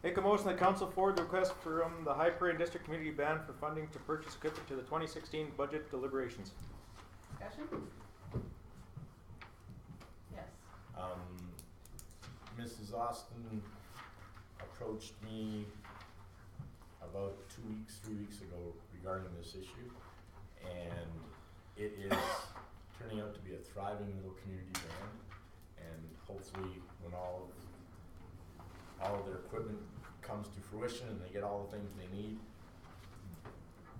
Make a motion that council forward the request from the High Prairie District Community Band for funding to purchase equipment to the 2016 budget deliberations. Discussion? Yes. Mrs. Austin approached me about 3 weeks ago regarding this issue, and it is turning out to be a thriving little community band, and hopefully when all of their equipment comes to fruition and they get all the things they need,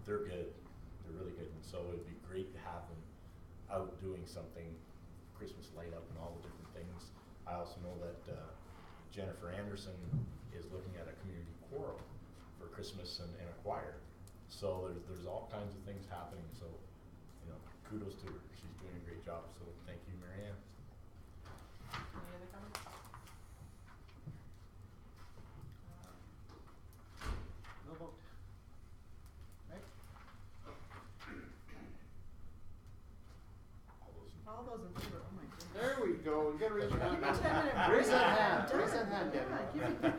they're good. They're really good, and so it'd be great to have them out doing something, Christmas light up and all the different things. I also know that Jennifer Anderson is looking at a community choral for Christmas and a choir. So there's all kinds of things happening. So, kudos to her. She's doing a great job. So thank you, Marianne. Any other comments? No vote. Right? All those All those in in favor, oh my goodness. There we go. You gotta raise your hand. 10-minute Raise break. that hand. Done. Raise that hand, Debbie. Yeah, give me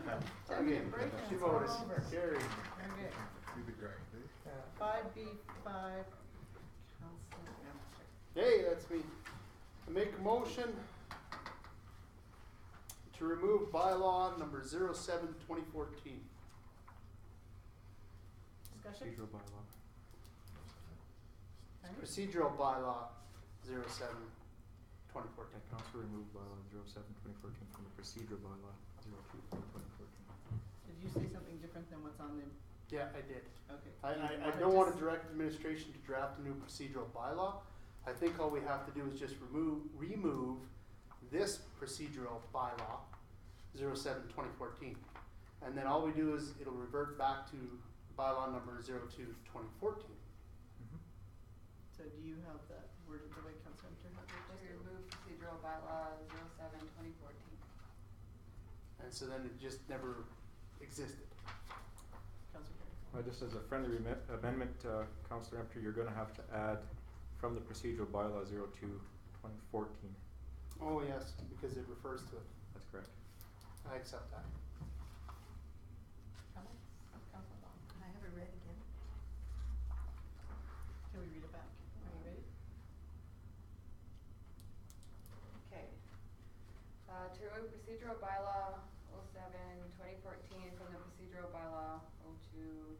10-minute break and She it's all voted. over. Carried. Okay. Do the grind, eh? 5B5, Councilor Amster. Hey, that's me. I make a motion to remove bylaw number 07/2014. Discussion? Procedural bylaw. Pardon? Procedural bylaw 07/2014. That council removed bylaw 07/2014 from the procedural bylaw 02/2014. Did you say something different than what's on the, Yeah, I did. okay. I Do you don't want to just- direct administration to draft a new procedural bylaw. I think all we have to do is just remove this procedural bylaw, 07/2014. And then all we do is it'll revert back to bylaw number 02/2014. So do you have that worded the way Councilor Amster had it? To remove procedural bylaw 07/2014. And so then it just never existed. Councilor Carey. Just as a friendly amendment, Councillor Emptor, you're going to have to add from the procedural bylaw 02/2014. Oh, yes, because it refers to it. That's correct. I accept that. Comments? Councilor Long. Can I have it read again? Can we read it back? Are you ready? Okay. To remove procedural bylaw 07/2014 from the procedural bylaw 02/2014.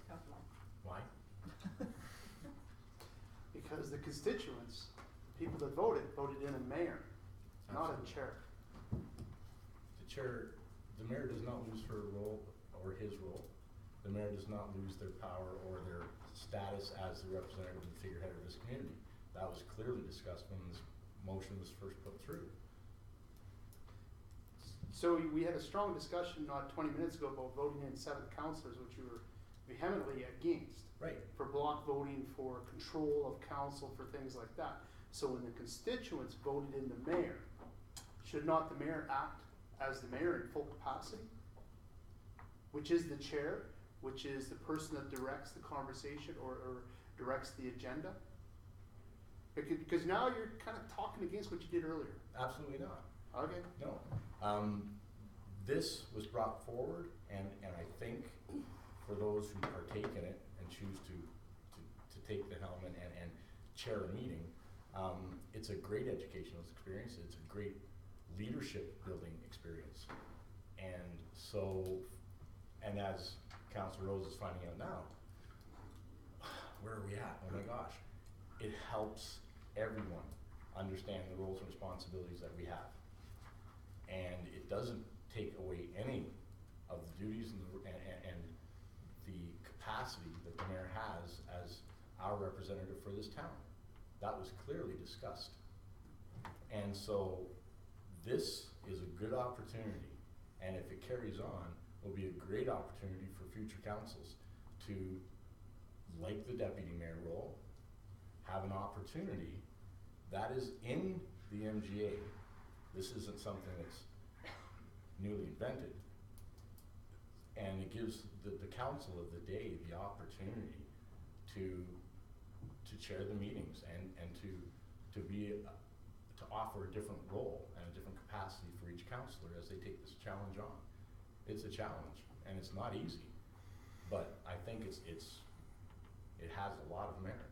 Councilor Long. Why? Because the constituents, the people that voted in a mayor, not a Absolutely. chair. The mayor does not lose her role or his role. The mayor does not lose their power or their status as the representative and figurehead of this community. That was clearly discussed when this motion was first put through. So we had a strong discussion not 20 minutes ago about voting in 7 councillors, which you were vehemently against, Right. for block voting, for control of council, for things like that. So when the constituents voted in the mayor, should not the mayor act as the mayor in full capacity? Which is the chair, which is the person that directs the conversation or directs the agenda? Because now you're kind of talking against what you did earlier. Absolutely not. Okay. No. This was brought forward, and I think for those who partake in it and choose to take the helm and chair a meeting, it's a great educational experience. It's a great leadership building experience. And so, and as Councillor Rose is finding out now, where are we at? Oh my gosh. It helps everyone understand the roles and responsibilities that we have. And it doesn't take away any of the duties and the capacity that the mayor has as our representative for this town. That was clearly discussed. And so this is a good opportunity, and if it carries on, will be a great opportunity for future councils to, like the deputy mayor role, have an opportunity that is in the MGA. This isn't something that's newly invented. And it gives the council of the day the opportunity to chair the meetings and to to offer a different role and a different capacity for each counselor as they take this challenge on. It's a challenge, and it's not easy, but I think it has a lot of merit.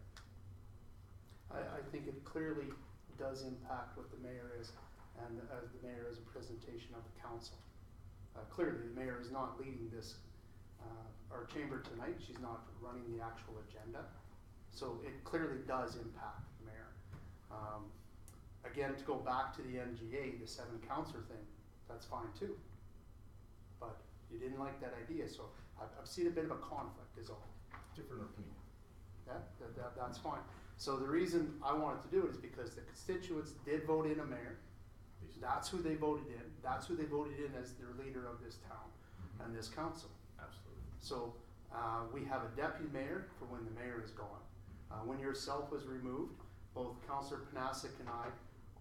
I think it clearly does impact what the mayor is, and as the mayor is a presentation of the council. Clearly, the mayor is not leading this, our chamber tonight, she's not running the actual agenda, so it clearly does impact the mayor. Again, to go back to the MGA, the 7 counselor thing, that's fine too. But you didn't like that idea, so I've seen a bit of a conflict is all. Different opinion. That's fine. So the reason I wanted to do it is because the constituents did vote in a mayor. That's who they voted in. That's who they voted in as their leader of this town and this council. Absolutely. So we have a deputy mayor for when the mayor is gone. When yourself was removed, both Councillor Panasic and I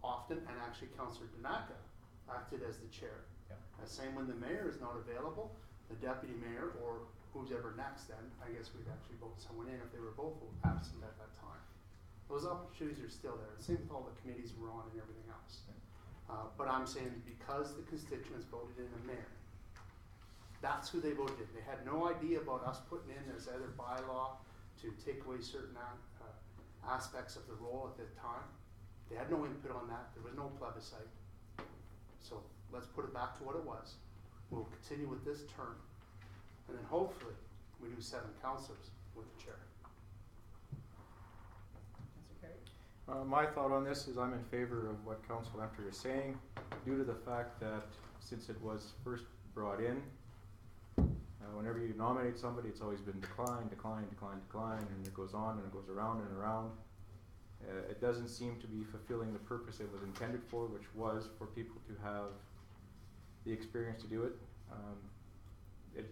often, and actually Councillor Danaka, acted as the chair. Yeah. Same when the mayor is not available, the deputy mayor or who's ever next then, I guess we'd actually vote someone in if they were both absent at that time. Those opportunities are still there. Same with all the committees we're on and everything else. But I'm saying because the constituents voted in a mayor, that's who they voted in. They had no idea about us putting in this other bylaw to take away certain aspects of the role at the time. They had no input on that. There was no plebiscite. So let's put it back to what it was. We'll continue with this term. And then hopefully we do 7 councillors with the chair. Councillor Carey? My thought on this is I'm in favor of what Council Lemter is saying, due to the fact that since it was first brought in, whenever you nominate somebody, it's always been decline, and it goes on and it goes around and around. It doesn't seem to be fulfilling the purpose it was intended for, which was for people to have the experience to do it.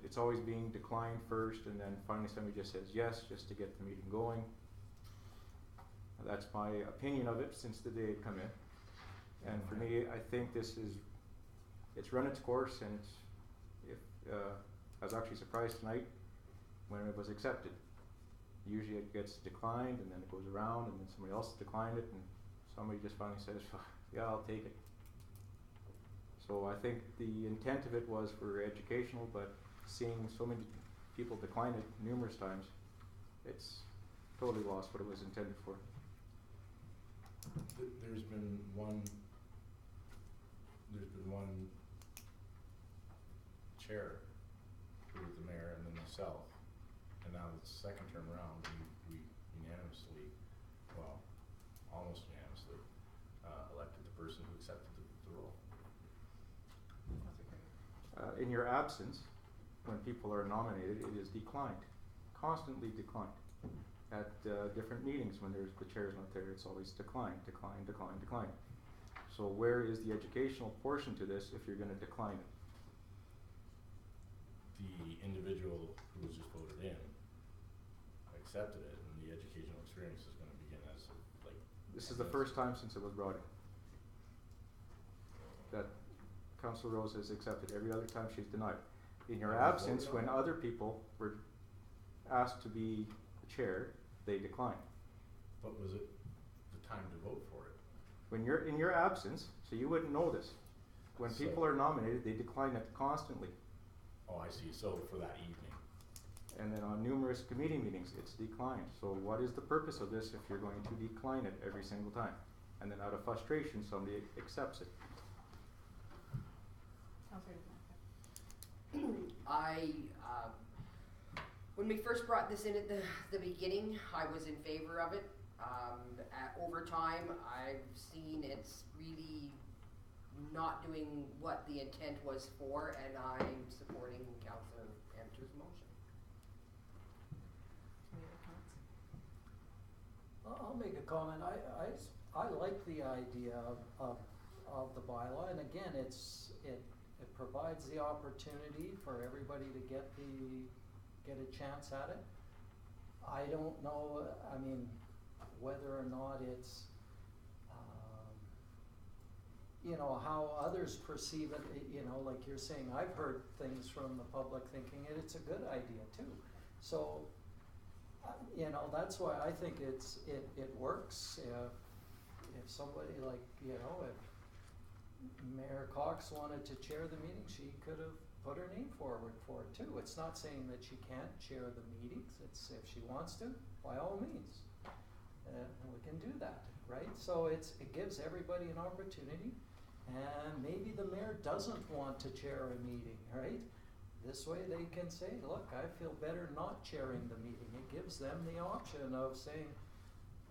It's always being declined first, and then finally somebody just says yes, just to get the meeting going. That's my opinion of it since the day it come in. And for me, I think it's run its course, and I was actually surprised tonight when it was accepted. Usually it gets declined, and then it goes around, and then somebody else declined it, and somebody just finally says, yeah, I'll take it. So I think the intent of it was for educational, but seeing so many people decline it numerous times, it's totally lost what it was intended for. There's been one chair who was the mayor and then myself, and now the second term around we unanimously, well, almost unanimously, elected the person who accepted the role. Councillor Carey? In your absence, when people are nominated, it is declined, constantly declined. At different meetings when the chair's not there, it's always decline. So where is the educational portion to this if you're going to decline it? The individual who was just voted in accepted it, and the educational experience is going to begin as like. This is the first time since it was brought in that Councillor Rose has accepted. Every other time she's denied. In your absence, when other people were asked to be the chair, they declined. But was it the time to vote for it? When you're in your absence, so you wouldn't know this. When So- people are nominated, they decline it constantly. Oh, I see. So for that evening. And then on numerous committee meetings, it's declined. So what is the purpose of this if you're going to decline it every single time? And then out of frustration, somebody accepts it. Councillor Danaka? When we first brought this in at the beginning, I was in favor of it. Over time, I've seen it's really not doing what the intent was for, and I'm supporting Councillor Lemter's motion. Any other comments? I'll make a comment. I like the idea of the bylaw, and again, it provides the opportunity for everybody to get a chance at it. I don't know, I mean, whether or not it's, how others perceive it, like you're saying, I've heard things from the public thinking it's a good idea too. So, that's why I think it works. if somebody like, you know, if Mayor Cox wanted to chair the meeting, she could have put her name forward for it too. It's not saying that she can't chair the meetings, it's if she wants to, by all means. We can do that, right? So it gives everybody an opportunity, and maybe the mayor doesn't want to chair a meeting, right? This way they can say, look, I feel better not chairing the meeting. It gives them the option of saying,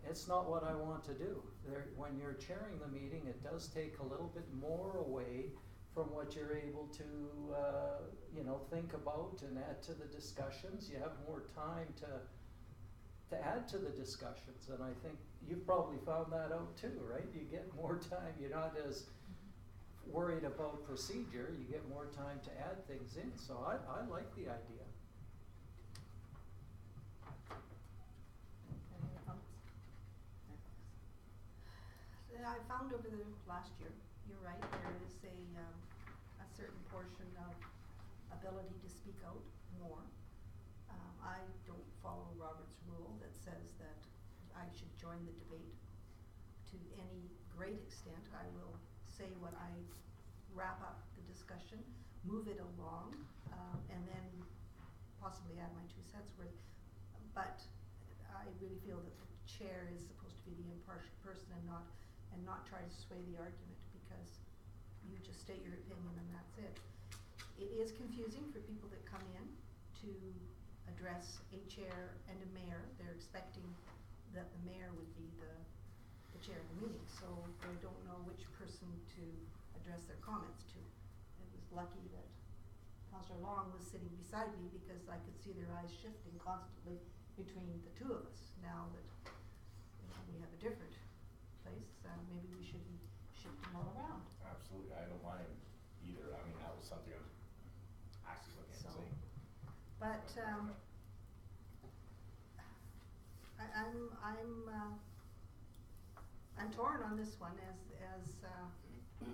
it's not what I want to do. When you're chairing the meeting, it does take a little bit more away from what you're able to, you know, think about and add to the discussions. You have more time to add to the discussions, and I think you've probably found that out too, right? You get more time. You're not as worried about procedure. You get more time to add things in. So I like the idea. Any other comments? I found over the last year, you're right, there is a certain portion of ability to speak out more. I don't follow Robert's rule that says that I should join the debate to any great extent. I will say what I wrap up the discussion, move it along, and then possibly add my 2 cents worth. But I really feel that the chair is supposed to be the impartial person and not try to sway the argument, because you just state your opinion and that's it. It is confusing for people that come in to address a chair and a mayor. They're expecting that the mayor would be the chair of the meeting, so they don't know which person to address their comments to. It was lucky that Councillor Long was sitting beside me, because I could see their eyes shifting constantly between the two of us. Now that, you know, we have a different place, maybe we should shift them all around. Absolutely, I don't mind either. I mean, that was something I was actually looking at So, saying. but I'm torn on this one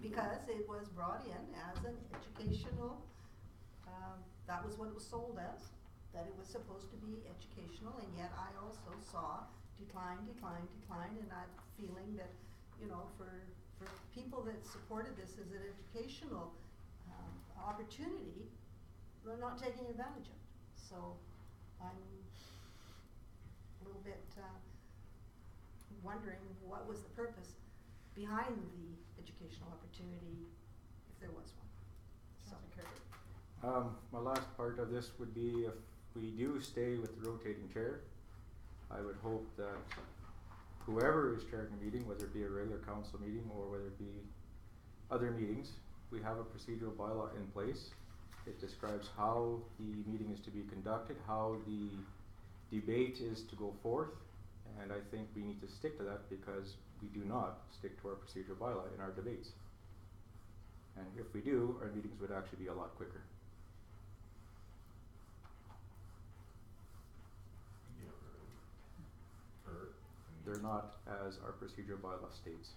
because it was brought in as an educational. That was what it was sold as, that it was supposed to be educational, and yet I also saw decline, and I'm feeling that, you know, for people that supported this as an educational opportunity, they're not taking advantage of it. So I'm a little bit wondering what was the purpose behind the educational opportunity, if there was one. So. Councillor Kirk. My last part of this would be, if we do stay with the rotating chair, I would hope that whoever is chairing a meeting, whether it be a regular council meeting or whether it be other meetings, we have a procedural bylaw in place. It describes how the meeting is to be conducted, how the debate is to go forth, and I think we need to stick to that, because we do not stick to our procedural bylaw in our debates. And if we do, our meetings would actually be a lot quicker. They're not as our procedural bylaw states.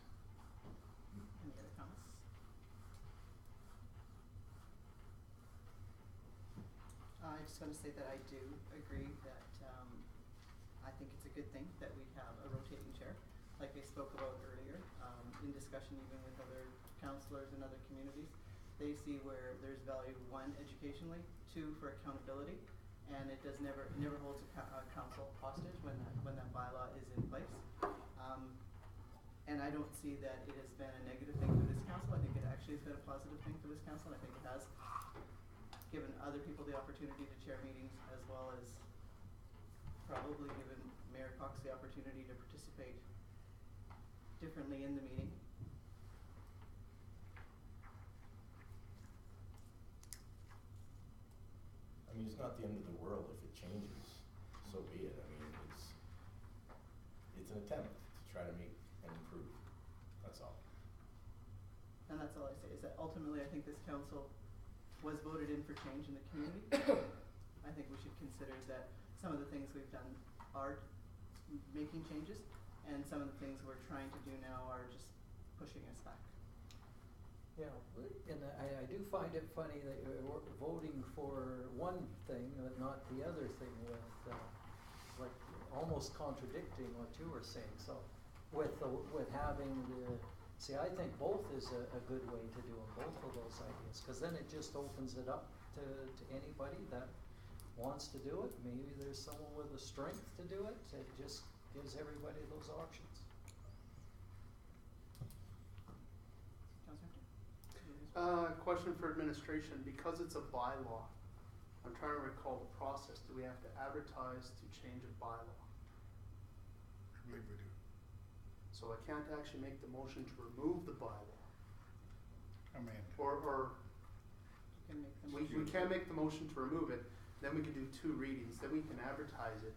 Any other comments? I just want to say that I do agree that I think it's a good thing that we have a rotating chair, like we spoke about earlier, in discussion even with other councillors in other communities. They see where there's value, 1, educationally, 2, for accountability, and it never holds a council hostage when that bylaw is in place. And I don't see that it has been a negative thing for this council. I think it actually has been a positive thing for this council. I think it has given other people the opportunity to chair meetings, as well as probably given Mayor Cox the opportunity to participate differently in the meeting. I mean, it's not the end of the world if it changes, so be it. I mean, it's an attempt to try to make and improve, that's all. And that's all I say, is that ultimately I think this council was voted in for change in the community. I think we should consider that some of the things we've done are making changes, and some of the things we're trying to do now are just pushing us back. Yeah, and I do find it funny that you're voting for one thing but not the other thing, with like almost contradicting what you were saying. So with having the, see, I think both is a good way to do them, both of those ideas, cause then it just opens it up to anybody that wants to do it. Maybe there's someone with the strength to do it, it just gives everybody those options. Councilor? Question for administration, because it's a bylaw, I'm trying to recall the process, do we have to advertise to change a bylaw? I believe we do. So I can't actually make the motion to remove the bylaw, I mean, or You can make them. we can't make the motion to remove it, then we can do 2 readings, then we can advertise it,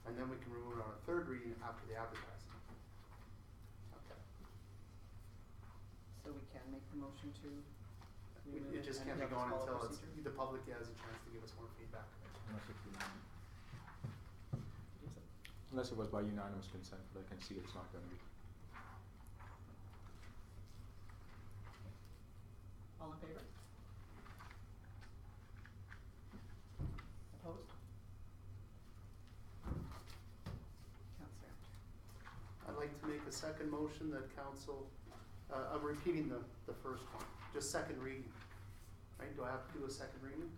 and then we can remove it on a 3rd reading after the advertising. Okay. So we can make the motion to remove It just and can't be just gone follow until it's, procedure? the public has a chance to give us more feedback. Unless it's Yes, sir. unless it was by unanimous consent, but I can see it's not gonna be. All in favor? Opposed? Councilor Enter. I'd like to make a second motion that council, I'm repeating the first one, just second reading. Right, do I have to do a second reading?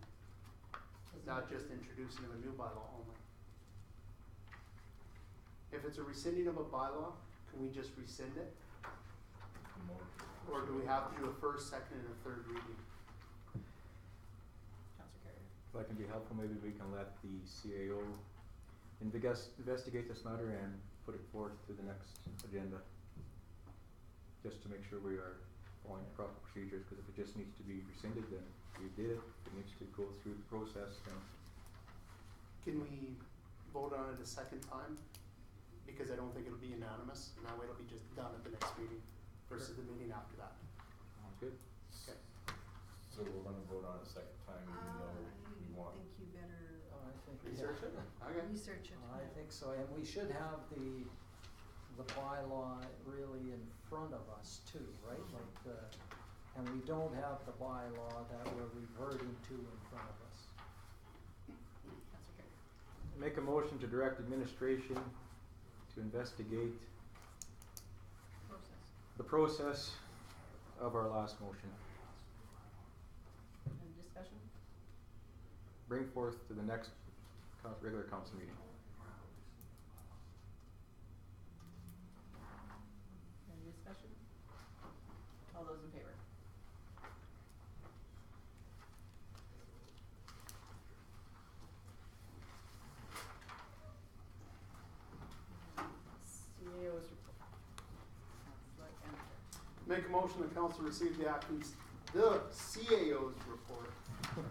Not just introducing of a new bylaw only. If it's a rescinding of a bylaw, can we just rescind it? Or do we have to do a first, second, and a 3rd reading? Councilor Carrier. If that can be helpful, maybe we can let the CAO investigate this matter and put it forth to the next agenda. Just to make sure we are following the proper procedures, because if it just needs to be rescinded, then we did it. If it needs to go through the process, then Can we vote on it a second time? Because I don't think it'll be unanimous, and that way it'll be just done at the next meeting versus the meeting after that. sounds good. Okay. So we're gonna vote on it a second time, even though we want. I think you better I think, Research it? Okay. research it. I think so, and we should have the bylaw really in front of us too, right? Like the, and we don't have the bylaw that we're reverting to in front of us. Councilor Carrier. Make a motion to direct administration to investigate Process. the process of our last motion. Any discussion? Bring forth to the next regular council meeting. Any discussion? All those in favor? CAO's report. Councilor Enter. Make a motion that council receive the CAO's report.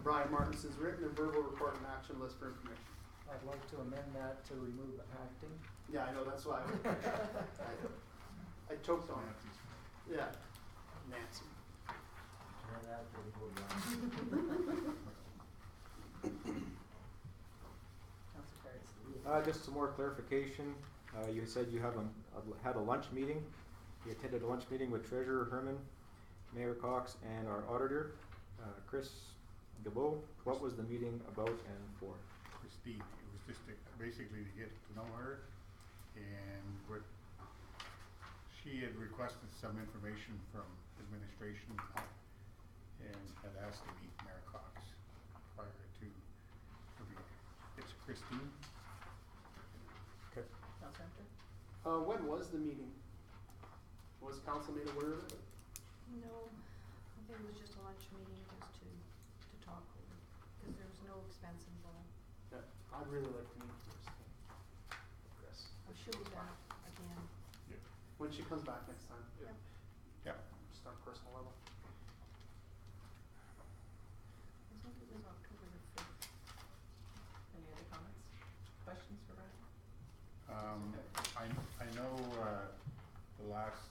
Brian Martinson's written and verbal report and action list for information. I'd like to amend that to remove acting. Yeah, I know, that's why I choked on it. Yeah, Nancy. And that would go down. Councilor Carrier. Just some more clarification. You said you had a lunch meeting. You attended a lunch meeting with Treasurer Herman, Mayor Cox, and our auditor, Chris Gabo. What was the meeting about and for? Christine, it was just basically to get to know her, and what she had requested some information from administration and had asked to meet Mayor Cox prior to the meeting. It's Christine. Okay. Councilor Enter. When was the meeting? Was council made aware of it? No, I think it was just a lunch meeting just to talk over, because there was no expense involved. Yeah, I'd really like to meet Christine. Chris. She'll be back again. When she comes back next time. Yep. Yeah. Just on a personal level. I think it was October the 5th. Any other comments? Questions for Brian? I know, the last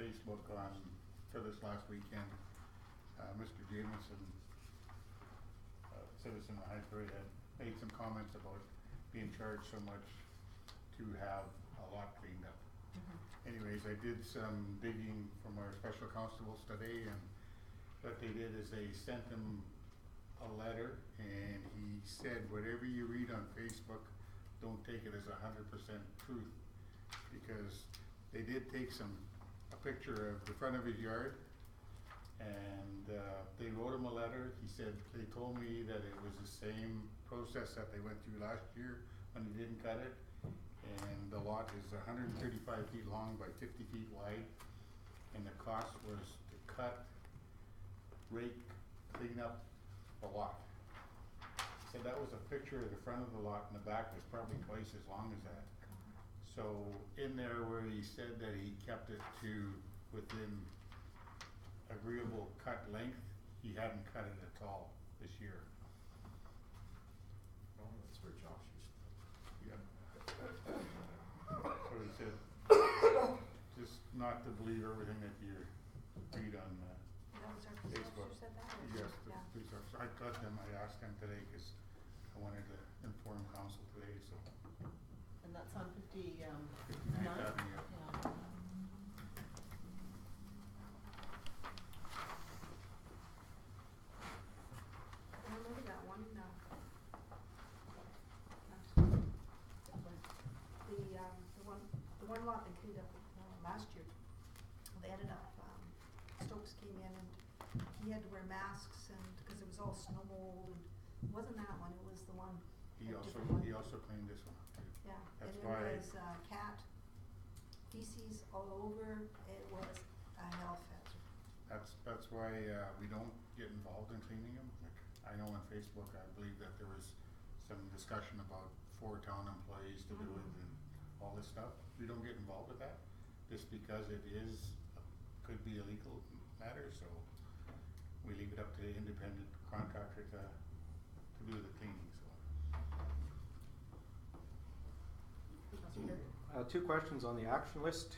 Facebook for this last weekend, Mr. Jamieson, citizen of Highbury, had made some comments about being charged so much to have a lot cleaned up. Anyways, I did some digging from our special constables today, and what they did is they sent him a letter, and he said, whatever you read on Facebook, don't take it as 100% truth, because they did take a picture of the front of his yard, and, they wrote him a letter. He said, they told me that it was the same process that they went through last year when he didn't cut it. And the lot is 135 feet long by 50 feet wide, and the cost was to cut, rake, clean up the lot. So that was a picture of the front of the lot, and the back was probably twice as long as that. So in there where he said that he kept it to within agreeable cut length, he hadn't cut it at all this year. Oh, that's where Josh used to. Yep. So he said, just not to believe everything that you read on, That was our police Facebook. officer said that? or- yes, the Yeah. police officer. I told them, I asked them today, cause I wanted to inform council today, so. And that's on 59? 59th Avenue. Yeah. I remember that one, the one lot they cleaned up, last year, they ended up, Stokes came in and he had to wear masks and, cause it was all snow mold and, it wasn't that one, it was the one, He a also, different one. he also cleaned this one up too. Yeah, and That's it why- was, cat feces all over, it was a hellfest. That's why, we don't get involved in cleaning them. Like, I know on Facebook, I believe that there was some discussion about 4 town employees to do it and all this stuff. We don't get involved with that, just because it could be a legal matter, so we leave it up to the independent contractor to do the cleaning, so. Councillor Perry? 2 questions on the action list,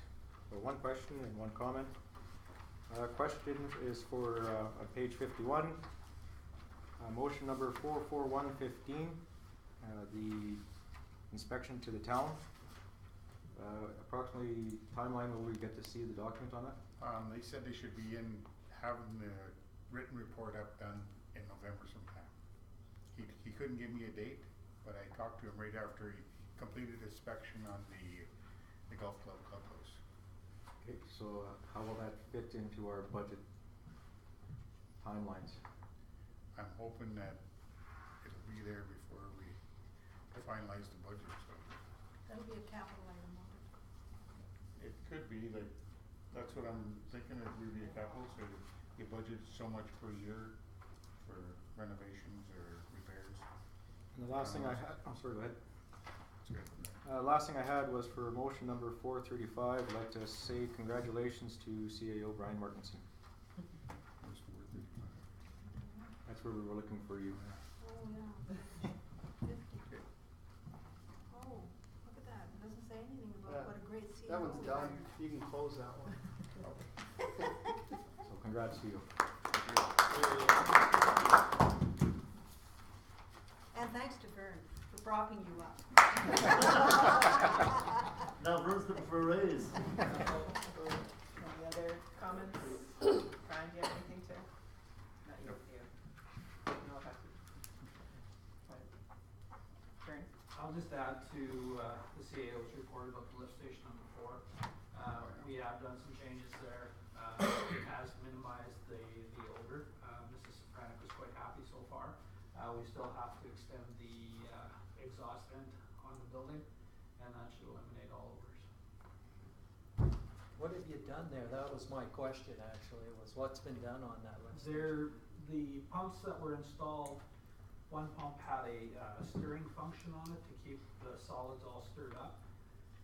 or 1 question and 1 comment. Question is for, on page 51, motion number 44115, the inspection to the town. Approximately timeline will we get to see the document on that? They said they should be in, having the written report up done in November sometime. He couldn't give me a date, but I talked to him right after he completed inspection on the golf club clubhouse. Okay, so how will that fit into our budget timelines? I'm hoping that it'll be there before we finalize the budget, so. That'll be a capital item on it. It could be, like, that's what I'm thinking, it would be a capital, so you budget so much per year for renovations or repairs. And the last thing I had, oh, sorry, go ahead. It's good. Last thing I had was for motion number 435, I'd like to say congratulations to CAO Brian Markinson. It's worth it. That's where we were looking for you. Oh, yeah. 50. Oh, look at that, it doesn't say anything about what a great CEO. That one's we done, hired. you can close that one. So congrats to you. And thanks to Vern for propping you up. Now Vern's looking for a raise. Any other comments? Brian, do you have anything to? Not you, you. No, okay. Vern? I'll just add to the CAO's report about the lift station number 4. We have done some changes there. It has minimized the odor. Mrs. Sopranik was quite happy so far. We still have to extend the exhaust vent on the building, and that should eliminate all odors. What have you done there? That was my question actually, was what's been done on that lift The pumps that were installed, one pump had a stirring function on it to keep the solids all stirred up,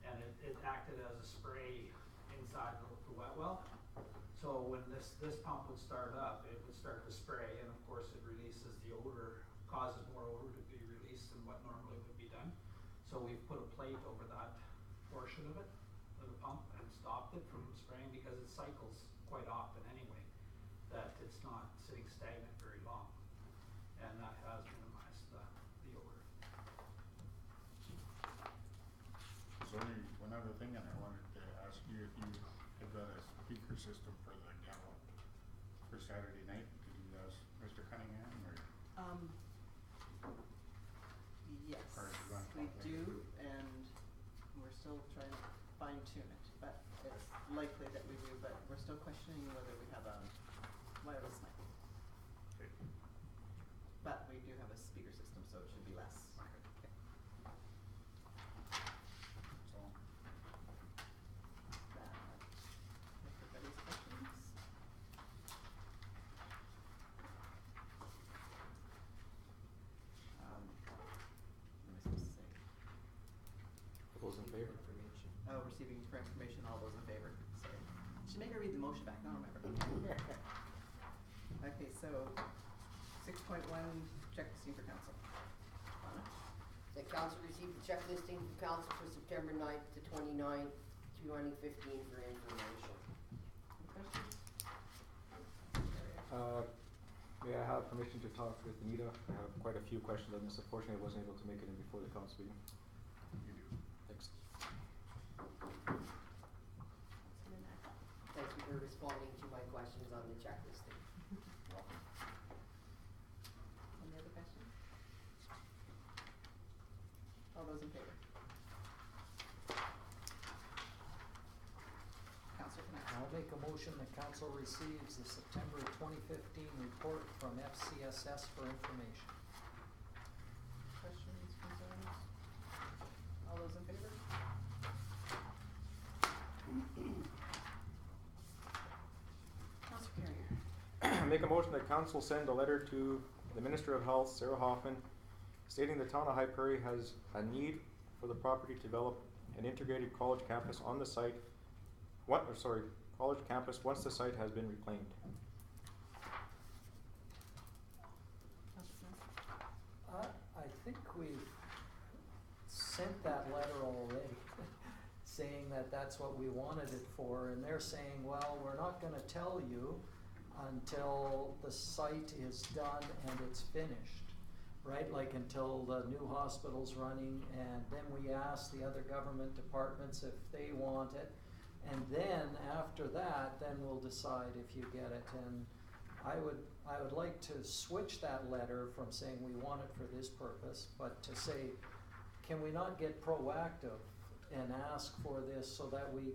and it acted as a spray inside the wet well. So when this pump would start up, it would start to spray, and of course it releases the odor, causes more odor to be released than what normally would be done. So we've put a plate over that portion of it, of the pump, and stopped it from spraying because it cycles quite often anyway, that it's not sitting stagnant very long. And that has minimized the odor. There's only one other thing, and I wanted to ask you if you have got a speaker system for the gala for Saturday night. Did you ask Mr. Cunningham, or? Yes, Or do you want to we talk do, later? and we're still trying to fine tune it, but it likely that we do, but we're still questioning whether we have a wireless mic. Okay. But we do have a speaker system, so it should be less. Okay. So, Everybody's questions? What am I supposed to say? All those in favor? Oh, receiving for information, all those in favor, sorry. Should make her read the motion back, I don't remember. Okay, so 6.1, check listing for council. Donna? The council received the check listing from council for September 9th to 29th, 2015 for information. Any questions? May I have permission to talk with Anita? I have quite a few questions on this. Unfortunately, I wasn't able to make it in before the council meeting. you do. Thanks. Thank you for responding to my questions on the check listing. Welcome. Any other questions? All those in favor? Councilor Knapp. I'll make a motion that council receives the September 2015 report from FCSS for information. Questions, concerns? All those in favor? Councilor Carrier. Make a motion that council send a letter to the Minister of Health, Sarah Hoffman, stating the town of High Prairie has a need for the property to develop an integrated college campus on the site. College campus once the site has been reclaimed. Councilor Knapp. I think we've sent that letter already, saying that that's what we wanted it for, and they're saying, well, we're not gonna tell you until the site is done and it's finished, right? Like until the new hospital's running, and then we ask the other government departments if they want it. And then after that, then we'll decide if you get it. And I would like to switch that letter from saying we want it for this purpose, but to say, can we not get proactive and ask for this so that we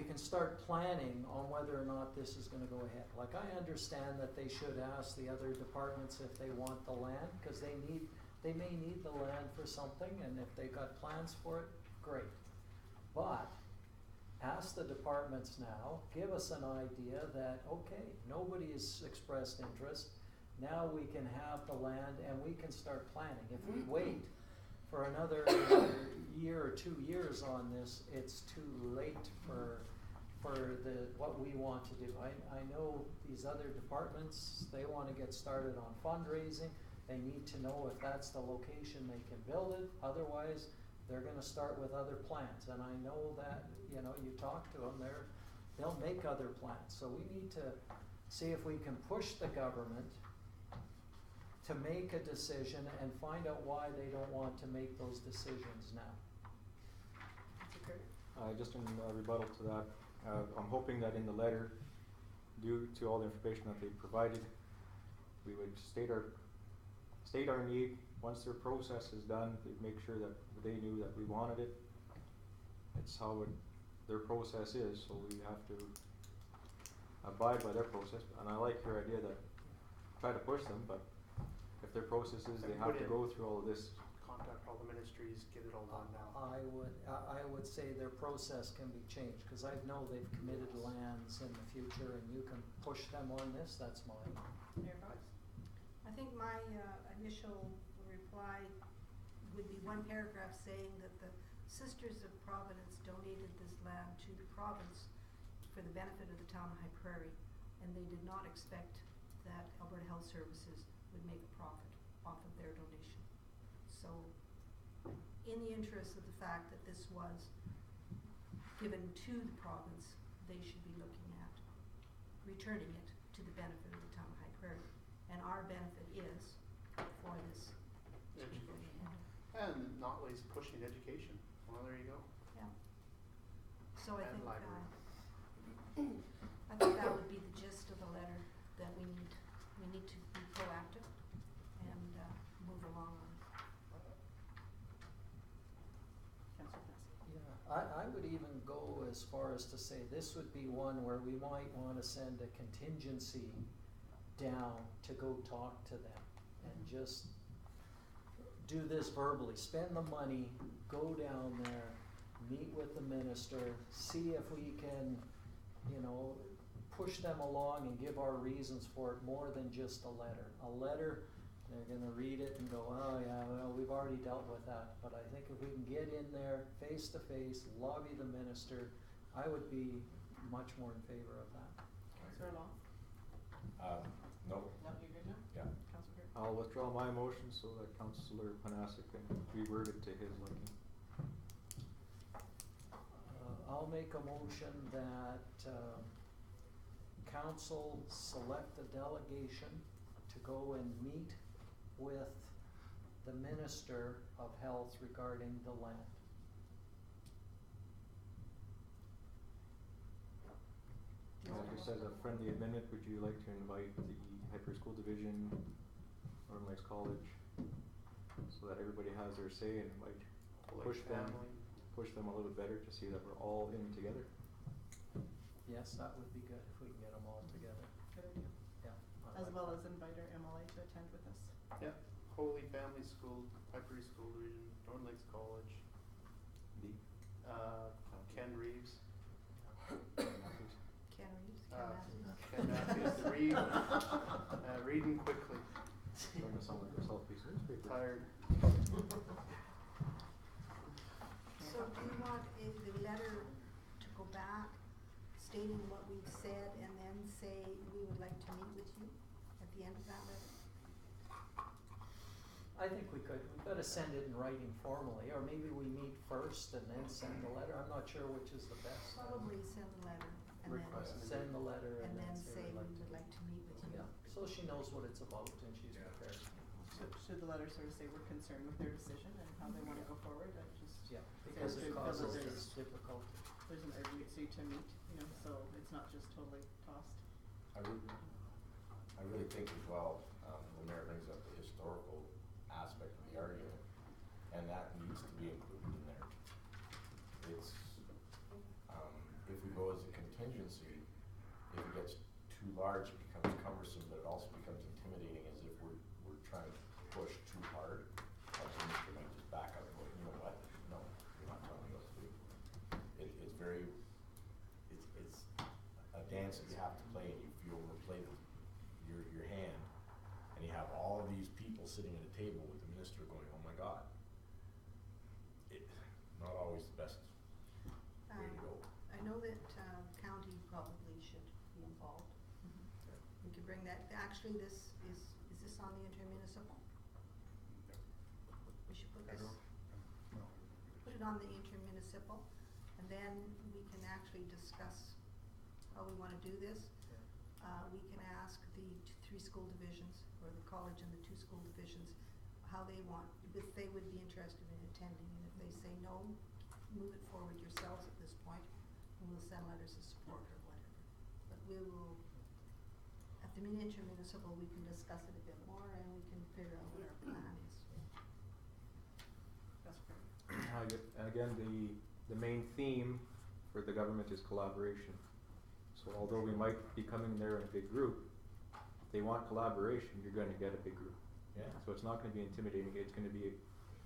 can start planning on whether or not this is gonna go ahead. Like, I understand that they should ask the other departments if they want the land, cause they may need the land for something, and if they got plans for it, great. But ask the departments now, give us an idea that, okay, nobody has expressed interest, now we can have the land and we can start planning. If we wait for another year or 2 years on this, it's too late for what we want to do. I know these other departments, they wanna get started on fundraising, they need to know if that's the location they can build it, otherwise they're gonna start with other plans. And I know that, you know, you talk to them, they'll make other plans. So we need to see if we can push the government to make a decision and find out why they don't want to make those decisions now. Just in rebuttal to that, I'm hoping that in the letter, due to all the information that they provided, we would state our need. Once their process is done, they make sure that they knew that we wanted it. It's how their process is, so we have to abide by their process. And I like your idea that try to push them, but if their process is they have to go through all of this. Contact all the ministries, get it all done now. I would say their process can be changed, cause I know they've committed lands in the future and you can push them on this, that's mine. Mayor Fox? I think my initial reply would be one paragraph saying that the Sisters of Providence donated this land to the province for the benefit of the town of High Prairie, and they did not expect that Alberta Health Services would make a profit off of their donation. So, in the interest of the fact that this was given to the province, they should be looking at returning it to the benefit of the town of High Prairie. And our benefit is for this. Education. And not least pushing education. Well, there you go. Yeah. So I And think, library. I think that would be the gist of the letter, that we need to be proactive and, move along on. Councilor Knapp. Yeah, I would even go as far as to say this would be one where we might wanna send a contingency down to go talk to them and just do this verbally, spend the money, go down there, meet with the minister, see if we can, you know, push them along and give our reasons for it more than just a letter. A letter, they're gonna read it and go, oh yeah, well, we've already dealt with that. But I think if we can get in there face to face, lobby the minister, I would be much more in favor of that. Councillor Long? No, No, you're good now? yeah. Councillor Perry? I'll withdraw my motion so that Councillor Panasic can reword it to his liking. I'll make a motion that, council select a delegation to go and meet with the Minister of Health regarding the land. Just as a friendly amendment, would you like to invite the Hyper School Division, Northern Lakes College, so that everybody has their say and might push them a little better to see that we're all in together? Yes, that would be good if we can get them all together. Good idea. Yeah. I As like well that. as invite our MLA to attend with us. Yeah, Holy Family School, Hyper School Division, Northern Lakes College, D. Ken Reeves, Ken Reeves, Ken Matthews. Ken Matthews, reading quickly, Starting to sound like a South-East newspaper. tired. So do you want the letter to go back stating what we've said and then say we would like to meet with you at the end of that letter? I think we could, we've gotta send it in writing formally, or maybe we meet first and then send the letter, I'm not sure which is the best. Probably send the letter and then, Request. Send the letter and then say say we'd we like to. would like to meet with you. Yeah, so she knows what it's about and she's prepared. Should the letter sort of say we're concerned with their decision and how they wanna go forward, I just, Yeah, because Sounds it good, causes because us difficulty. there's an urgency to meet, you know, so it's not just totally tossed. I really think as well, the mayor brings up the historical aspect of the argument, and that needs to be included in there. It's, if we go as a contingency, if it gets too large, it becomes cumbersome, but it also becomes intimidating as if we're trying to push too hard. Our minister might just back up and go, you know what, no, you're not telling me what to do. It's very, it's a dance that you have to play, and you overplay your hand, and you have all of these people sitting at a table with the minister going, oh my God. Not always the best way to go. I know that, county probably should be involved. We could bring that, actually this is this on the intermunicipal? We should put I this, don't, no. put it on the intermunicipal, and then we can actually discuss how we wanna do this. We can ask the three school divisions, or the college and the two school divisions, how they want, if they would be interested in attending, and if they say no, move it forward yourselves at this point, and we'll send letters of support or whatever. But we will, at the intermunicipal, we can discuss it a bit more, and we can figure out what our plan is. That's great. And again, the main theme for the government is collaboration. So although we might be coming there in a big group, if they want collaboration, you're gonna get a big group. Yeah. So it's not gonna be intimidating, it's gonna be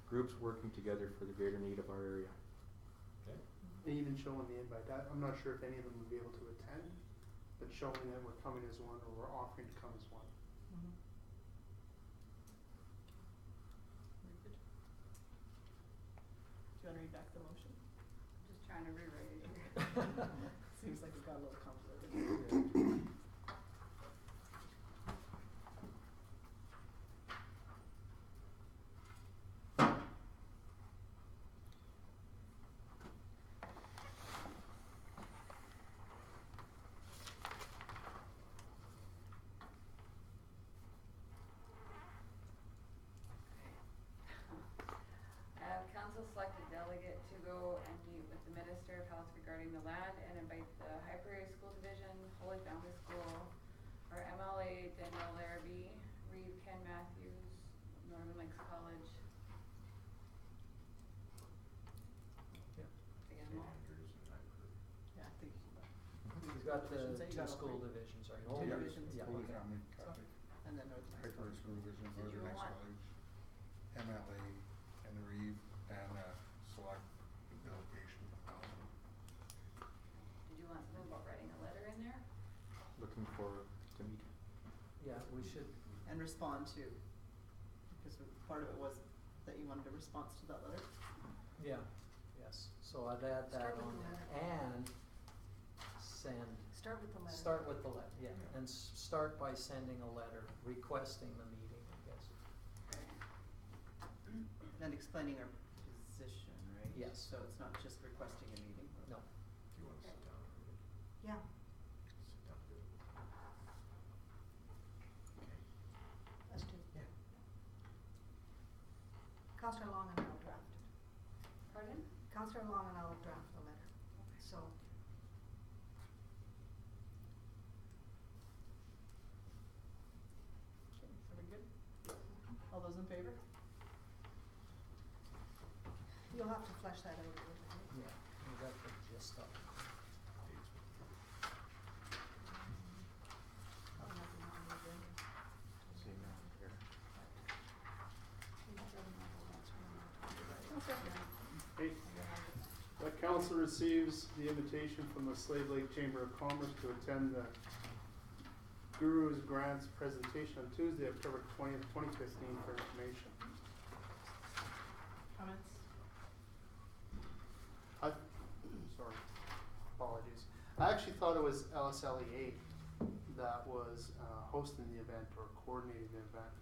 groups working together for the greater need of our area. Okay. And even showing the invite, I'm not sure if any of them would be able to attend, but showing that we're coming as one, or we're offering to come as one. Mm-hmm. Very good. Do you wanna read back the motion? Just trying to rewrite it here. Seems like it got a little complicated. Council select a delegate to go and meet with the Minister of Health regarding the land and invite the Hyper School Division, Holy Family School, our MLA Danielle Larrabee, Reeve Ken Matthews, Northern Lakes College. Yeah. Again, St. Andrews and Hyper. got the divisions, eh? You two got all school three. divisions, right? Two Yeah, divisions. Yeah, Holy okay. Family Catholic, And then Northern High Hyper School. School Division, Did you Northern want- College, MLA, and the Reeve, and select the location. Did you want something about writing a letter in there? Looking for to meet. Yeah, we should, And respond to, because part of it was that you wanted a response to that letter. yeah, yes, so I'd add that Start with on the there, letter. and send, Start with the letter. start with the letter, yeah, and start by sending a letter requesting the meeting, I guess. And explaining our position, right? Yes. So it's not just requesting a meeting. No, Do you wanna sit down and read it? Yeah, Sit down and do it. let's do it. Yeah. Counselor Long and I'll draft it. Pardon? Counselor Long and I'll draft the letter, so. Okay, so we good? All those in favor? You'll have to flesh that out a little bit. yeah, we got the gist of it. I'll have it on the agenda. See now here. We have to remember that's when we'll talk about it. Hey, that council receives the invitation from the Slave Lake Chamber of Commerce to attend the Guru's Grants presentation on Tuesday, October 20th, 2015 for information. Comments? Sorry, apologies. I actually thought it was LSLEA that was hosting the event or coordinating the event.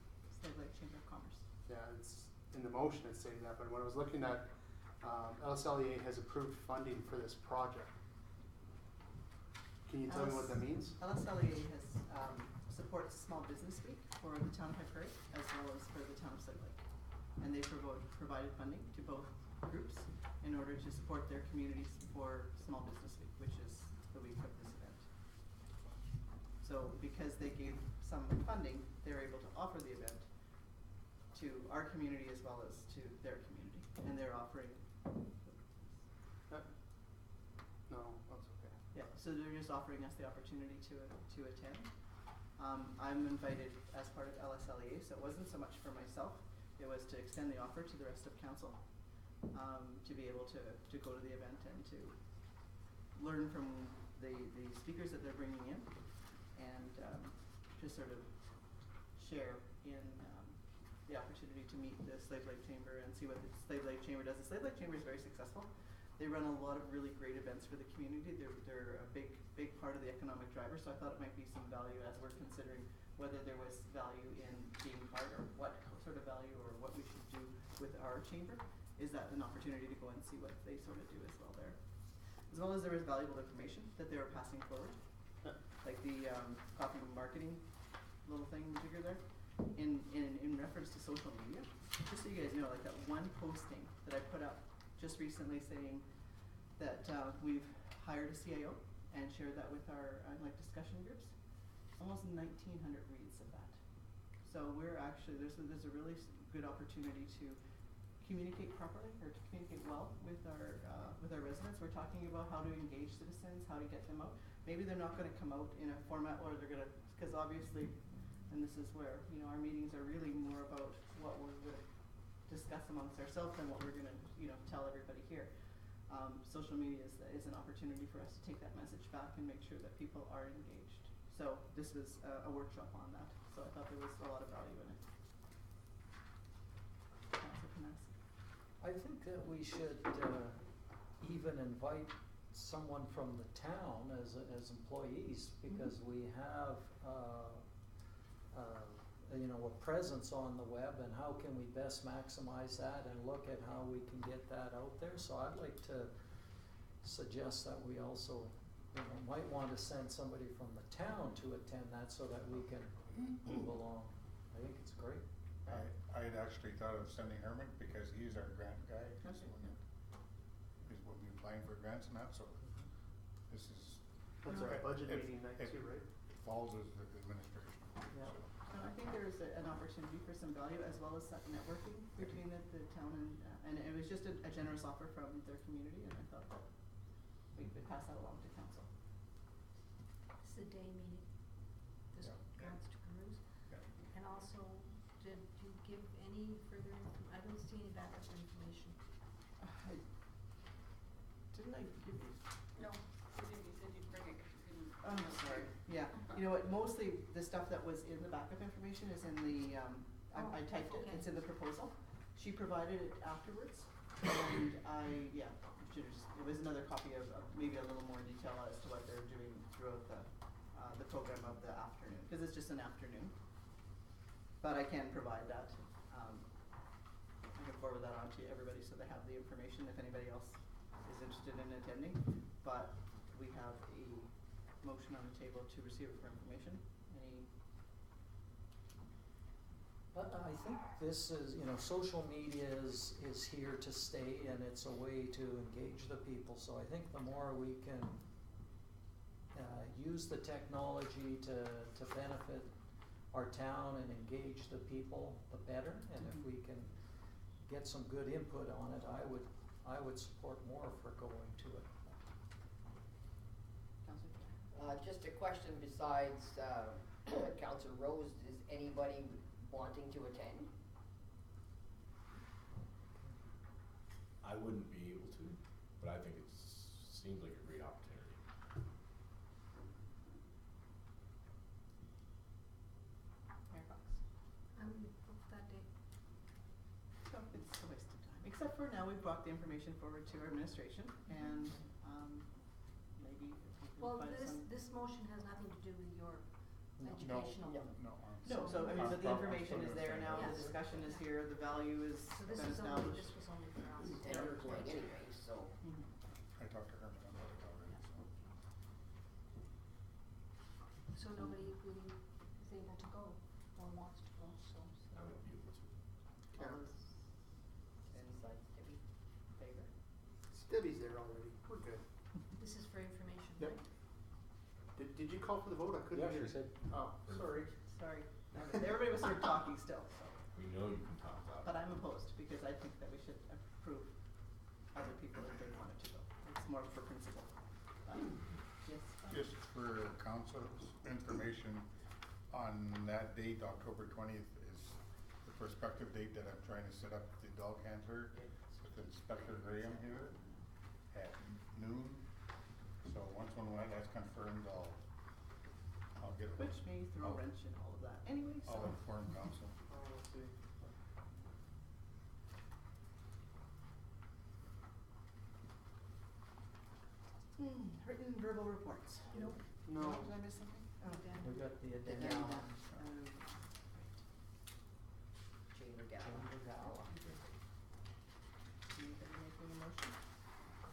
Slave Lake Chamber of Commerce. Yeah, it's, in the motion it's saying that, but when I was looking at, LSLEA has approved funding for this project. Can you tell me what that means? LSLEA has, supports Small Business Week for the town of High Prairie as well as for the town of Slave Lake. And they provided funding to both groups in order to support their communities for Small Business Week, which is the week of this event. So because they gave some funding, they're able to offer the event to our community as well as to their community. And they're offering, No, that's okay. yeah, so they're just offering us the opportunity to attend. I'm invited as part of LSLEA, so it wasn't so much for myself, it was to extend the offer to the rest of council, to be able to go to the event and to learn from the speakers that they're bringing in, and to sort of share in the opportunity to meet the Slave Lake Chamber and see what the Slave Lake Chamber does. The Slave Lake Chamber is very successful. They run a lot of really great events for the community. They're a big part of the economic driver, so I thought it might be some value as we're considering whether there was value in being part or what sort of value or what we should do with our chamber. Is that an opportunity to go and see what they sort of do as well there? As well as there was valuable information that they were passing forward, like the coffee marketing little thing jigger there. In reference to social media, just so you guys know, like that one posting that I put up just recently saying that we've hired a CIO and shared that with our like discussion groups, almost 1,900 reads of that. So we're actually, there's a really good opportunity to communicate properly or to communicate well with our residents. We're talking about how to engage citizens, how to get them out. Maybe they're not gonna come out in a format where they're gonna, because obviously, and this is where, you know, our meetings are really more about what we're gonna discuss amongst ourselves than what we're gonna, you know, tell everybody here. Social media is an opportunity for us to take that message back and make sure that people are engaged. So this was a workshop on that. So I thought there was a lot of value in it. Councilor Canas. I think that we should even invite someone from the town as employees, because we have you know, a presence on the web, and how can we best maximize that and look at how we can get that out there. So I'd like to suggest that we also, you know, might want to send somebody from the town to attend that so that we can move along. I think it's great. I'd actually thought of sending Herman because he's our grant guy. He's the Okay. one that is what we applying for grants and that, so this is. That's our budget it- meeting night it too, right? Falls as the administration. Yeah. So. And I think there's an opportunity for some value as well as that networking between the town and it was just a generous offer from their community, and I thought that we could pass that along to council. the day meeting, this Yeah. grants to Peru's. Yeah. And also, did you give any further, I don't see any backup information. Didn't I give you? No, you said you'd bring it 'cause you couldn't. Oh, sorry, yeah, you know what, mostly the stuff that was in the backup information is in the, Oh, I typed it, okay. it's in the proposal. She provided it afterwards, and it was another copy of maybe a little more detail as to what they're doing throughout the program of the afternoon, cause it's just an afternoon. But I can provide that, I can forward that on to everybody so they have the information if anybody else is interested in attending. But we have a motion on the table to receive it for information. Any, But I think this is, social media is here to stay, and it's a way to engage the people. So I think the more we can use the technology to benefit our town and engage the people, the better. And if we can get some good input on it, I would support more for going to it. Councillor? Just a question besides, Councillor Rose, is anybody wanting to attend? I wouldn't be able to, but I think seems like a great opportunity. Mayor Fox? I'm booked that day. So it's a waste of time, except for now we've brought the information forward to our administration and, maybe if we can Well, find some. this motion has nothing to do with your No. educational. No. No, so I mean, but the I'm information still is there gonna now, say the yes. discussion is here, the value is So been this is only, established. this was only for us. And you're going anyway, so. Mhm. I talked to Herman about it already, so. So nobody really is able to go or wants to go, so. I wouldn't be able to. All those besides Debbie, favor? Debbie's there already, we're good. This is for information, Yep. right? Did you call for the vote? I couldn't hear. said. Oh, sorry. Sorry, everybody was sort of talking still, so, We know you can talk loud. but I'm opposed because I think that we should approve other people if they wanted to go. It's more for principle. Yes? Just for council's information, on that date, October 20th, is the prospective date that I'm trying to set up the dog handler with Inspector Graham here at noon. So once when that's confirmed, I'll get it. Which may throw a wrench in all of that anyway, so. I'll inform council. Written verbal reports. Nope. No. Did I miss something? Oh. We got the Addenda. addendum. Chamber Gala. Chamber Gala. Anybody making a motion?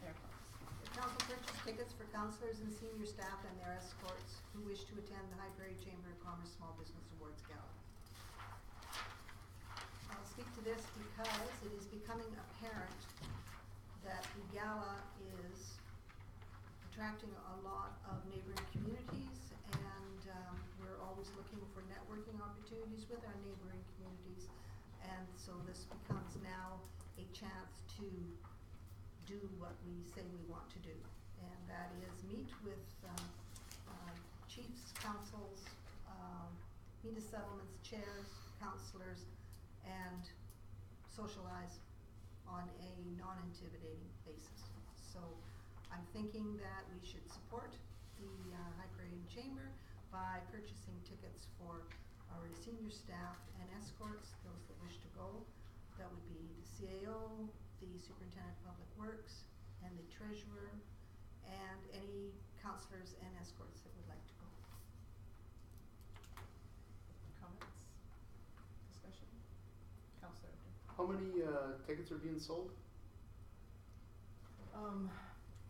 Mayor Fox. The council purchased tickets for councillors and senior staff and their escorts who wish to attend the High Prairie Chamber of Commerce Small Business Awards Gala. I'll speak to this because it is becoming apparent that the gala is attracting a lot of neighboring communities, and we're always looking for networking opportunities with our neighboring communities. And so this becomes now a chance to do what we say we want to do, and that is meet with chiefs, councils, meet the settlements, chairs, councillors, and socialize on a non-intimidating basis. So I'm thinking that we should support the High Prairie Chamber by purchasing tickets for our senior staff and escorts, those that wish to go. That would be the CAO, the Superintendent of Public Works, and the Treasurer, and any councillors and escorts that would like to go. Comments? Discussion? Councillor Upton. How many tickets are being sold?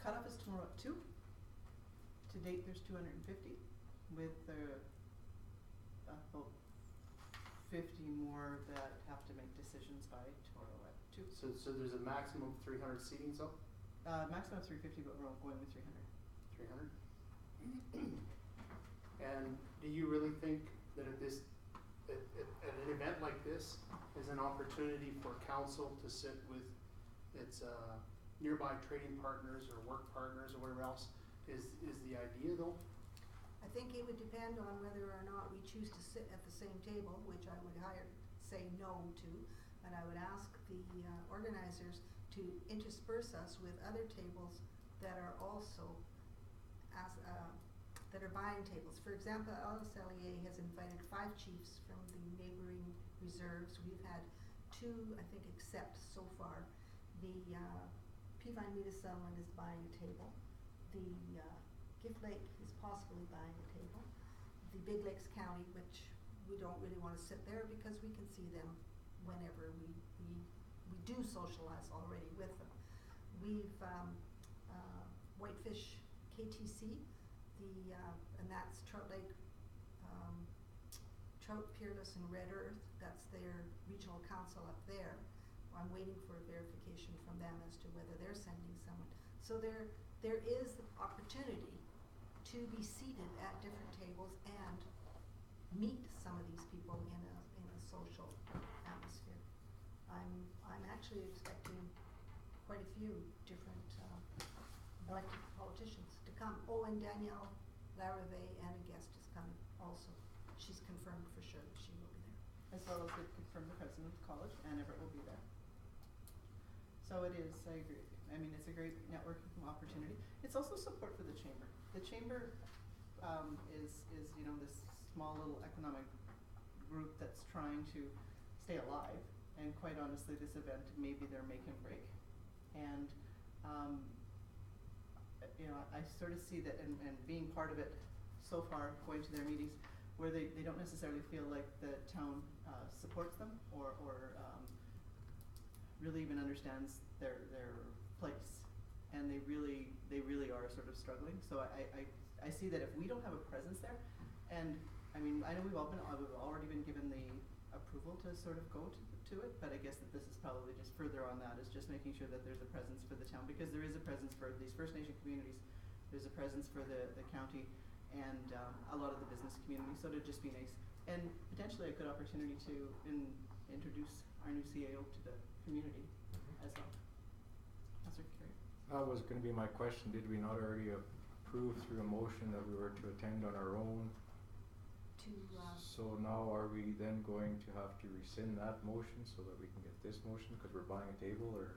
Cutoff is tomorrow at 2. To date, there's 250 with about 50 more that have to make decisions by tomorrow at 2. So there's a maximum of 300 seating, so? Maximum of 350, but we're all going with 300. 300? And do you really think that at an event like this is an opportunity for council to sit with its nearby trading partners or work partners or whatever else is the idea though? I I think it would depend on whether or not we choose to sit at the same table, which I would say no to, and I would ask the organizers to intersperse us with other tables that are also that are buying tables. For example, LSLEA has invited 5 chiefs from the neighboring reserves. We've had 2, I think, accept so far. The Peavine Metis settlement is buying a table. The Gift Lake is possibly buying a table. The Big Lakes County, which we don't really want to sit there because we can see them whenever we do socialize already with them. We've Whitefish KTC, and that's Trout Lake, Trout, Peerless, and Red Earth. That's their regional council up there. I'm waiting for verification from them as to whether they're sending someone. So there is the opportunity to be seated at different tables and meet some of these people in a social atmosphere. I'm actually expecting quite a few different elected politicians to come. Oh, and Danielle Larrivee and a guest is coming also. She's confirmed for sure that she will be there. As well as we've confirmed the president of the college, and Everett will be there. So it is, I agree. I mean, it's a great networking opportunity. It's also support for the chamber. The chamber is you know, this small little economic group that's trying to stay alive. And quite honestly, this event may be their make and break. And you know, I sort of see that, and being part of it so far, going to their meetings, where they don't necessarily feel like the town supports them or really even understands their place, and they really are sort of struggling. So I see that if we don't have a presence there, and I mean, I know we've already been given the approval to sort of go to it, but I guess that this is probably just further on that, is just making sure that there's a presence for the town, because there is a presence for these First Nation communities, there's a presence for the county, and a lot of the business community. So it'd just be nice, and potentially a good opportunity to introduce our new CAO to the community as well. Councillor Carey. That was going to be my question. Did we not already approve through a motion that we were to attend on our own? So now are we then going to have to rescind that motion so that we can get this motion because we're buying a table, or?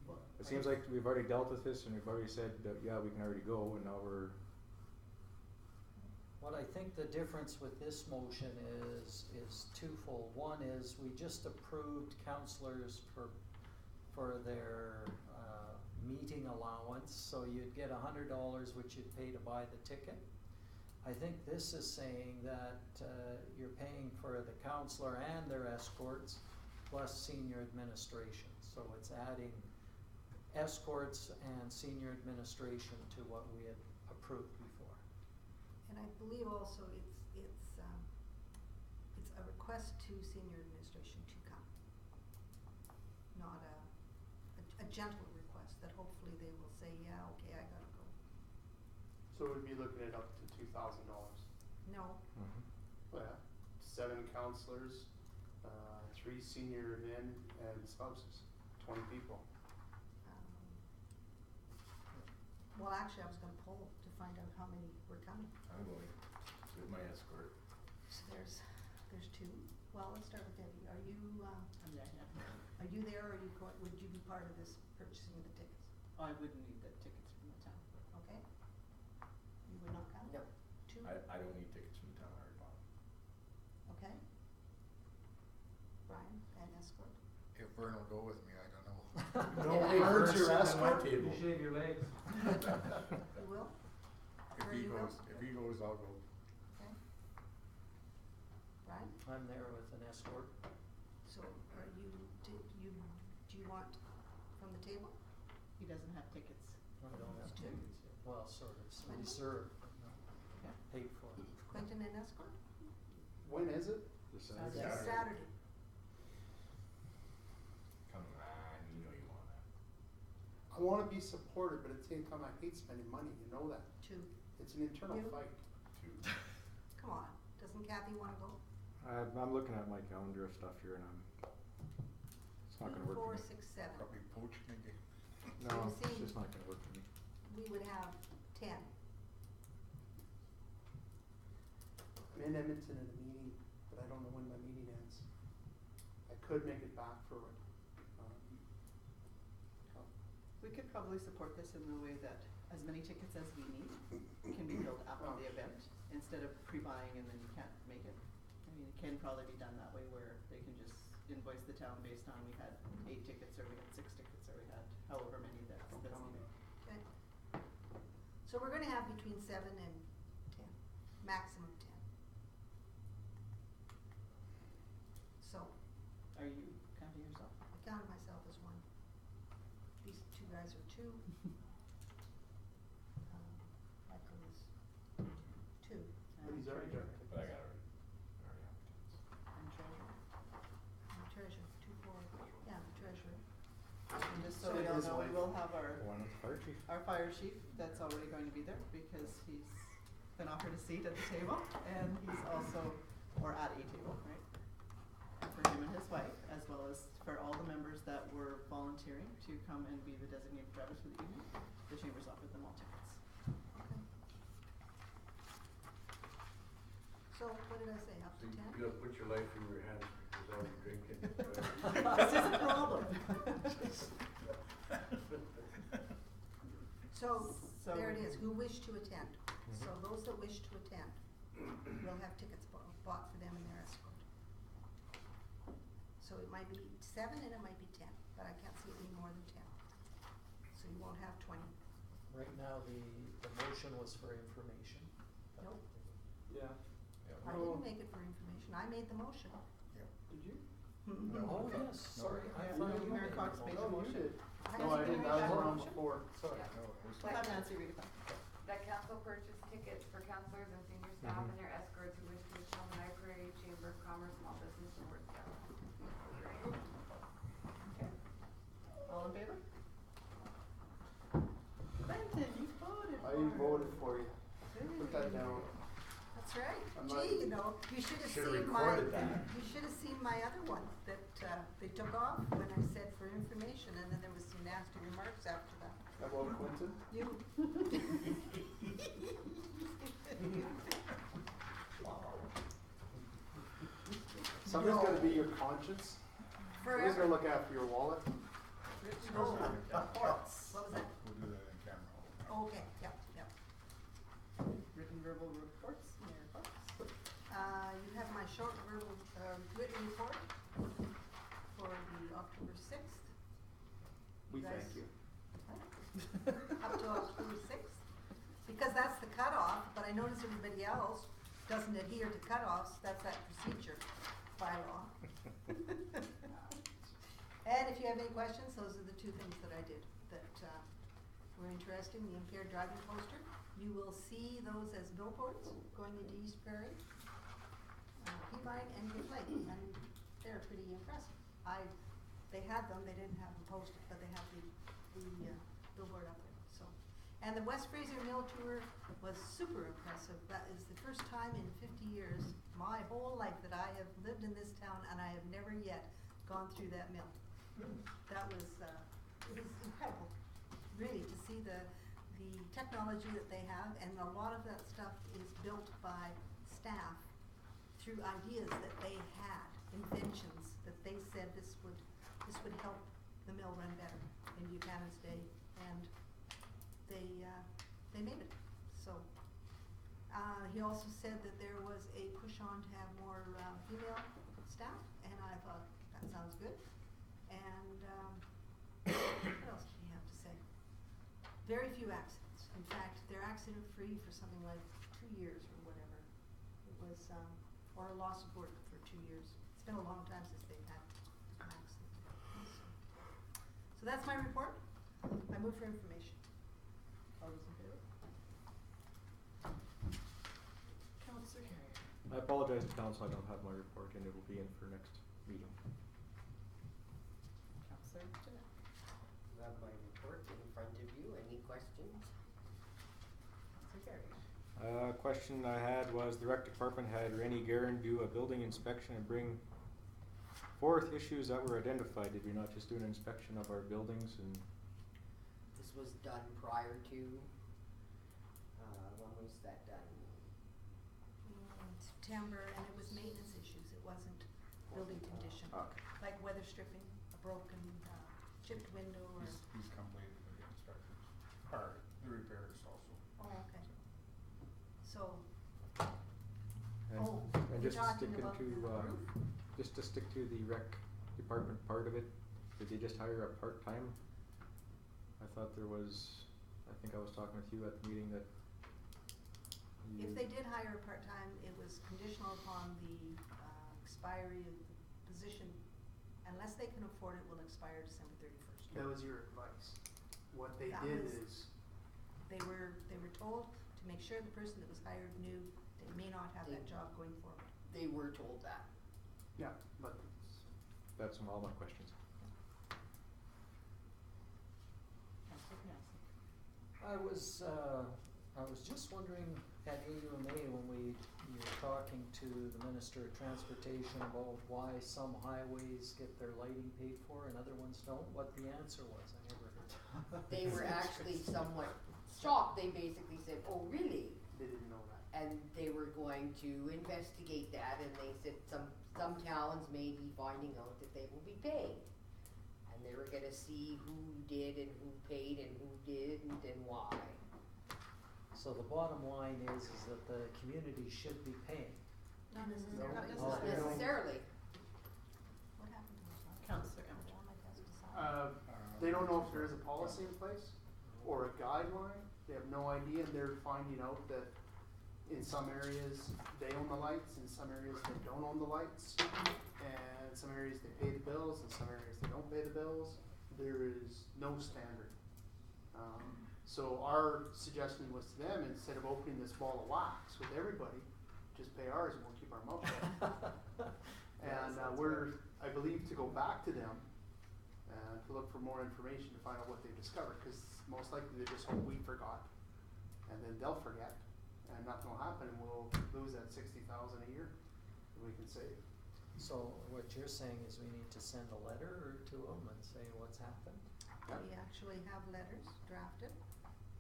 Well, It seems like we've already dealt with this and we've already said that, yeah, we can already go, and now we're. What I think the difference with this motion is twofold. One is we just approved councillors for their meeting allowance, so you'd get $100 which you'd pay to buy the ticket. I think this is saying that you're paying for the councillor and their escorts plus senior administration. So it's adding escorts and senior administration to what we had approved before. And I believe also it's a request to senior administration to come, not a gentle request that hopefully they will say, yeah, okay, I gotta go. So we'd be looking at up to $2,000. No. Mm-hmm. Well, yeah, 7 councillors, 3 senior men and spouses, 20 people. Well, actually, I was gonna poll to find out how many were coming. I'm going with my escort. So there's 2. Well, let's start with Debbie. Are you I'm there, yeah. are you there, or would you be part of this purchasing of the tickets? Oh, I wouldn't need the tickets from the town. Okay. You would not come? No. 2? I don't need tickets from the town, I already bought them. Okay. Brian, and escort. If Vern will go with me, I don't know. No, Yeah. hey, Vern's Vern's your sitting at my escort? table. You shave your legs. You will? If Or he you will? goes, I'll go. Okay. Brian? I'm there with an escort. So are you, do you want from the table? He doesn't have tickets. I don't have It's 2. tickets yet. Well, sort of, it's Quentin? reserved, but not Yeah. paid for. Quentin and escort? When is it? Saturday. Saturday. Come on, you know you want that. I wanna be supported, but at the same time, I hate spending money, you know that. 2. It's an internal You? fight. Come on. Doesn't Kathy wanna go? I'm looking at my calendar of stuff here, and it's not going to work 4, for me. 6, 7. Probably poaching again. No, You it's see- just not going to work for me. We would have 10. in Edmonton at a meeting, but I don't know when my meeting ends. I could make it back for it. We could probably support this in the way that as many tickets as we need can be filled after the event, instead of pre-buying and then you can't make it. I mean, it can probably be done that way where they can just invoice the town based on we had 8 tickets or we had 6 tickets or we had however many that's needed. Okay. So we're gonna have between 7 and 10, maximum 10. So, Are you counting yourself? I counted myself as one. These two guys are 2. Michael is 2. But he's already got tickets. But I got already have tickets. And treasurer? And the treasurer, 2, 4, yeah, the treasurer. And just so So we all his know, we wife. will have our Fire chief. fire chief that's already going to be there because he's been offered a seat at the table and he's also, or at a table, right? For him and his wife, as well as for all the members that were volunteering to come and be the designated drivers for the evening, the chamber's offered them all tickets. Okay. So what did I say, up to 10? You gotta put your life in your hands because I'll be drinking. This is a problem. So, So- there it is, who wish to attend. So those that wish to attend will have tickets bought for them and their escort. So it might be 7 and it might be 10, but I can't see it any more than 10. So you won't have 20. Right now, the motion was for information. Nope, Yeah. I didn't make it for information, I made the motion. Did you? Oh, yes, sorry, I thought you Mayor made Cox the made motion. the No, you motion. did. I No, I didn't didn't, make that that was on motion. before, sorry. Yeah. We'll have Nancy read it back. That council purchase tickets for councillors and senior staff and their escorts who wish to attend the Library, Chamber of Commerce, Small Business, and Board staff. Okay. All in favor? Clinton, you voted for I it. voted for you. Put that down. That's right. I'm not- Gee, you know, you should have Should've seen my, recorded that. you should have seen my other one that, they took off when I said for information and then there was some nasty remarks after that. About Quentin? You. Somebody's No. gotta be your conscience. Somebody's Forever. gonna look after your wallet. Oh, what was that? We'll do that in camera. Okay, yep, yep. Written verbal reports, Mayor Cox. You have my short verbal, written report for the October 6th. We Guys- thank you. Up to October 6th, because that's the cutoff, but I notice everybody else doesn't adhere to cutoffs, that's that procedure bylaw. And if you have any questions, those are the 2 things that I did that were interesting. The impaired driving poster, you will see those as billboards going into East Prairie, Peabody and Gift Lake, and they're pretty impressive. They had them, they didn't have them posted, but they have the billboard up there, so. And the West Fraser Mill Tour was super impressive. That is the first time in 50 years, my whole life, that I have lived in this town and I have never yet gone through that mill. That was, it was incredible, really, to see the technology that they have, and a lot of that stuff is built by staff through ideas that they had, inventions that they said this would help the mill run better in Buchanan's day, and they made it. So he also said that there was a push on to have more female staff, and I thought that sounds good. And what else did he have to say? Very few accidents. In fact, they're accident free for something like 2 years or whatever. It was or a loss of work for 2 years. It's been a long time since they've had an accident. So that's my report. I move for information. All those in favor? Councillor Carrier. I apologize to council, I don't have my report and it will be in for next meeting. Councillor Jeanette. You have my report in front of you. Any questions? Councillor Carrier. Question I had was the rec department had Rennie Guerin do a building inspection and bring forth issues that were identified. Did we not just do an inspection of our buildings and? This was done prior to, when was that done? September, and it was maintenance issues, it wasn't building condition. Okay. Like weather stripping, a broken, chipped window or, He's completed the inspections, or the repairs also. oh, okay. So, And, Oh, and you're just to talking stick about into, the roof? just to stick to the rec department part of it, did they just hire a part-time? I thought there was, I think I was talking with you at the meeting that you. if they did hire a part-time, it was conditional upon the, expiry of the position. Unless they can afford it, will expire December 31st. That was your advice. What they That did was- is, They were told to make sure the person that was hired knew they may not have that They- job going forward. They were told that. yeah, but That's all my questions. Councillor Knapson. I was just wondering at AUMA when you were talking to the Minister of Transportation about why some highways get their lighting paid for and other ones don't, what the answer was, I never heard. They were actually somewhat shocked. They basically said, "Oh, really?" they didn't know that. And they were going to investigate that, and they said some towns may be finding out that they will be paying. And they were gonna see who did and who paid and who didn't and why. So the bottom line is that the community should be paying. Not necessarily. Not Not necessarily. necessarily. What happened to those ones? Councillor Emmer. John might have to decide. They don't know if there is a policy in place or a guideline. They have no idea, and they're finding out that in some areas they own the lights, in some areas they don't own the lights, and in some areas they pay the bills, in some areas they don't pay the bills. There is no standard. So our suggestion was to them, instead of opening this ball of wax with everybody, just pay ours and we'll keep our mouth shut. And we're, I believe, to go back to them and to look for more information to find out what they've discovered, because most likely they just hope we forgot, and then they'll forget, and nothing will happen, and we'll lose that 60,000 a year that we can save. So what you're saying is we need to send a letter to them and say what's happened? We actually have letters drafted,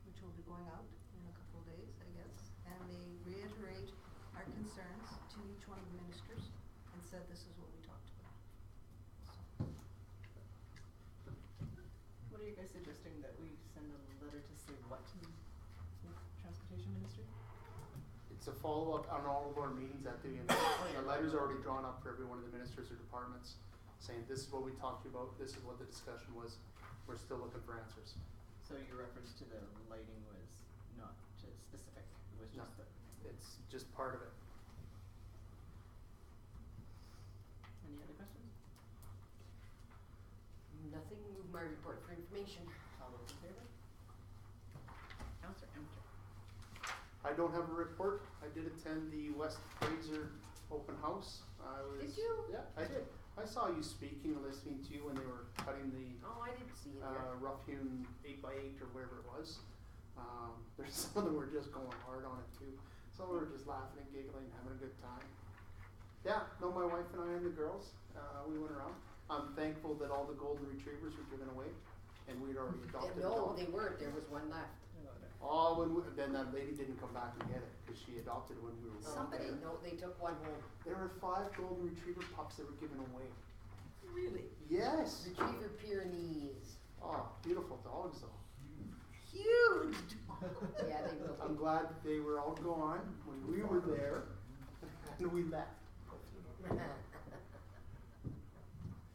which will be going out in a couple of days, I guess. And they reiterate our concerns to each one of the ministers and said this is what we talked about. So, What are you guys suggesting, that we send a letter to say what to the transportation ministry? It's a follow-up on all of our meetings at the end. The letter's already drawn up for every one of the ministers or departments, saying this is what we talked to you about, this is what the discussion was, we're still looking for answers. So your reference to the lighting was not specific, it was No. just the, It's just part of it. any other questions? Nothing, move my report for information. All those in favor? Councillor Emmer. I don't have a report. I did attend the West Fraser open house. I was. Did you? Yeah, I did. I saw you speaking and listening to you when they were cutting the Oh, I didn't see it there. rough hewn 8x8 or whatever it was. There's some of them were just going hard on it too. Some were just laughing and giggling, having a good time. Yeah, no, my wife and I and the girls, we went around. I'm thankful that all the golden retrievers were given away, and we'd already adopted a No, dog. they weren't. There was one left. Oh, then that lady didn't come back and get it because she adopted it when we were. Somebody, no, they took one home. There were 5 golden retriever pups that were given away. really? Yes. Retriever Pyrenees. Oh, beautiful dogs though. Huge dog. Yeah, they will I'm be. glad that they were all gone when we were there, and we left.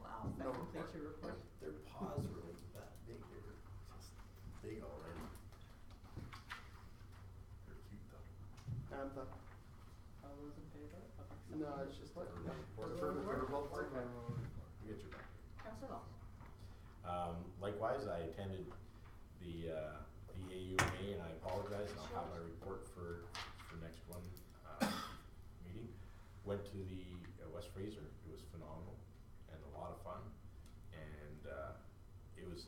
Wow. That No. completes your report. Their paws were like that big, they were just big already. They're cute though. And All those in favor of accepting? no, it's just like. You get your back. Councillor Long. Likewise, I attended the AUMA, and I apologize, and I'll have my report for next one, meeting. Went to the West Fraser, it was phenomenal and a lot of fun, and it was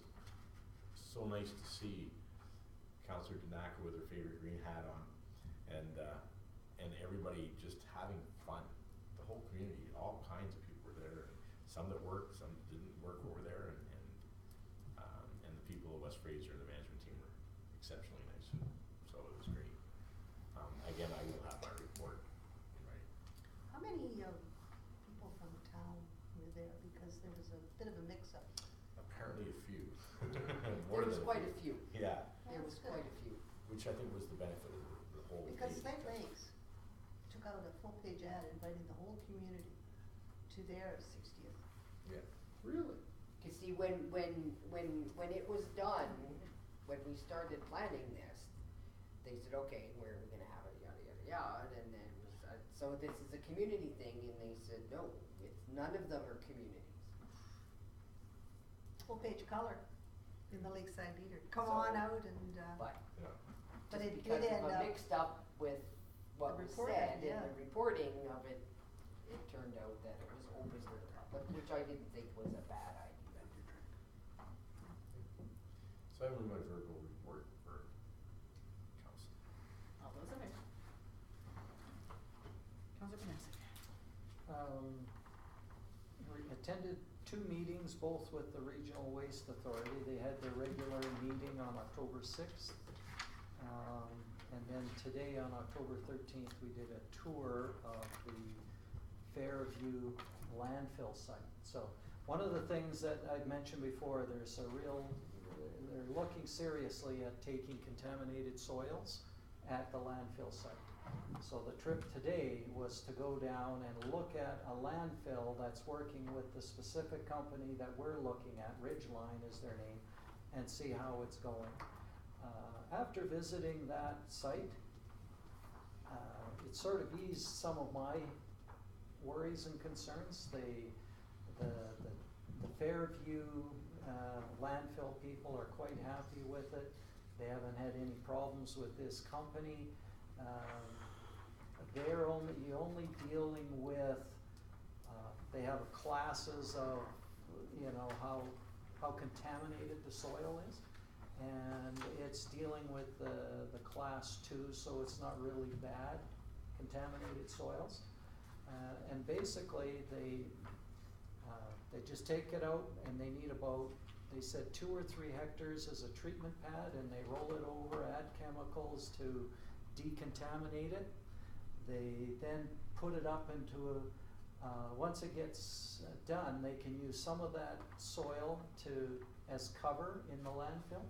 so nice to see Councillor Danaka with her favorite green hat on, and everybody just having fun. The whole community, all kinds of people were there, some that worked, some that didn't work over there, and the people of West Fraser, the management team were exceptionally nice, so it was great. Again, I will have my report in writing. many, people from the town were there? Because there was a bit of a mix-up. Apparently a few. There was quite a few. Yeah, There was That's good. quite a few. which I think was the benefit of the whole. Because meeting. Slate Lakes took out a full-page ad inviting the whole community to their 60th. Yeah. Really? You see, when it was done, when we started planning this, they said, okay, where are we gonna have it, yada, yada, yada, and then it was, so this is a community thing, and they said, no, it's, none of them are communities. Full-page color in the Lakeside Leader. Come So- on out and, But Yeah. but just it because did of end a up. mixed up with what The was reporting, said yeah. and the reporting of it, it turned out that it was open to the public, which I didn't think was a bad idea. So I move my verbal report for council. All those in favor? Counselor Pennesi. We attended 2 meetings, both with the Regional Waste Authority. They had their regular meeting on October 6th. And then today on October 13th, we did a tour of the Fairview landfill site. So one of the things that I'd mentioned before, they're looking seriously at taking contaminated soils at the landfill site. So the trip today was to go down and look at a landfill that's working with the specific company that we're looking at, Ridgeline is their name, and see how it's going. After visiting that site, it sort of eased some of my worries and concerns. The Fairview landfill people are quite happy with it. They haven't had any problems with this company. They're only dealing with, they have classes of, you know, how contaminated the soil is. And it's dealing with the class 2, so it's not really bad contaminated soils. And basically they just take it out and they need about, they said 2 or 3 hectares as a treatment pad, and they roll it over, add chemicals to decontaminate it. They then put it up into once it gets done, they can use some of that soil as cover in the landfill,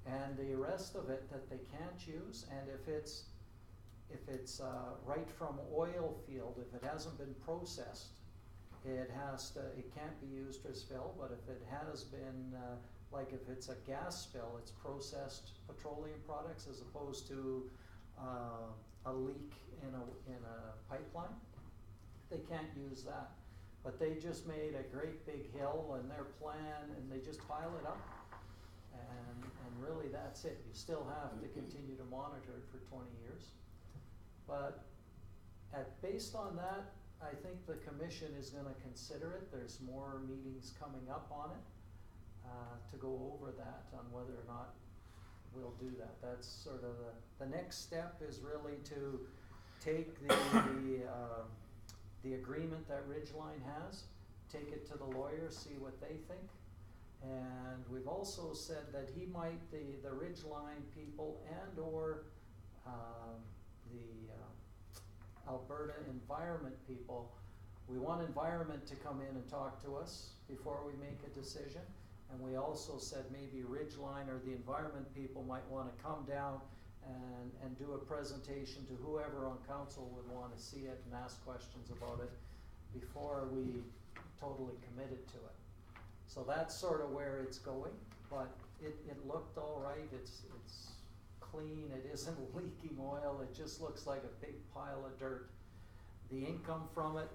and the rest of it that they can't use. And if it's right from oil field, if it hasn't been processed, it can't be used as fill. But if it has been, like if it's a gas spill, it's processed petroleum products as opposed to a leak in a pipeline, they can't use that. But they just made a great big hill in their plan, and they just pile it up. And really that's it. You still have to continue to monitor it for 20 years. But based on that, I think the commission is gonna consider it. There's more meetings coming up on it to go over that, on whether or not we'll do that. That's sort of the next step is really to take the agreement that Ridgeline has, take it to the lawyers, see what they think. And we've also said that he might, the Ridgeline people and or the Alberta Environment people, we want Environment to come in and talk to us before we make a decision. And we also said maybe Ridgeline or the Environment people might want to come down and do a presentation to whoever on council would want to see it and ask questions about it before we totally committed to it. So that's sort of where it's going, but it looked all right. It's clean. It isn't leaking oil. It just looks like a big pile of dirt. The income from it,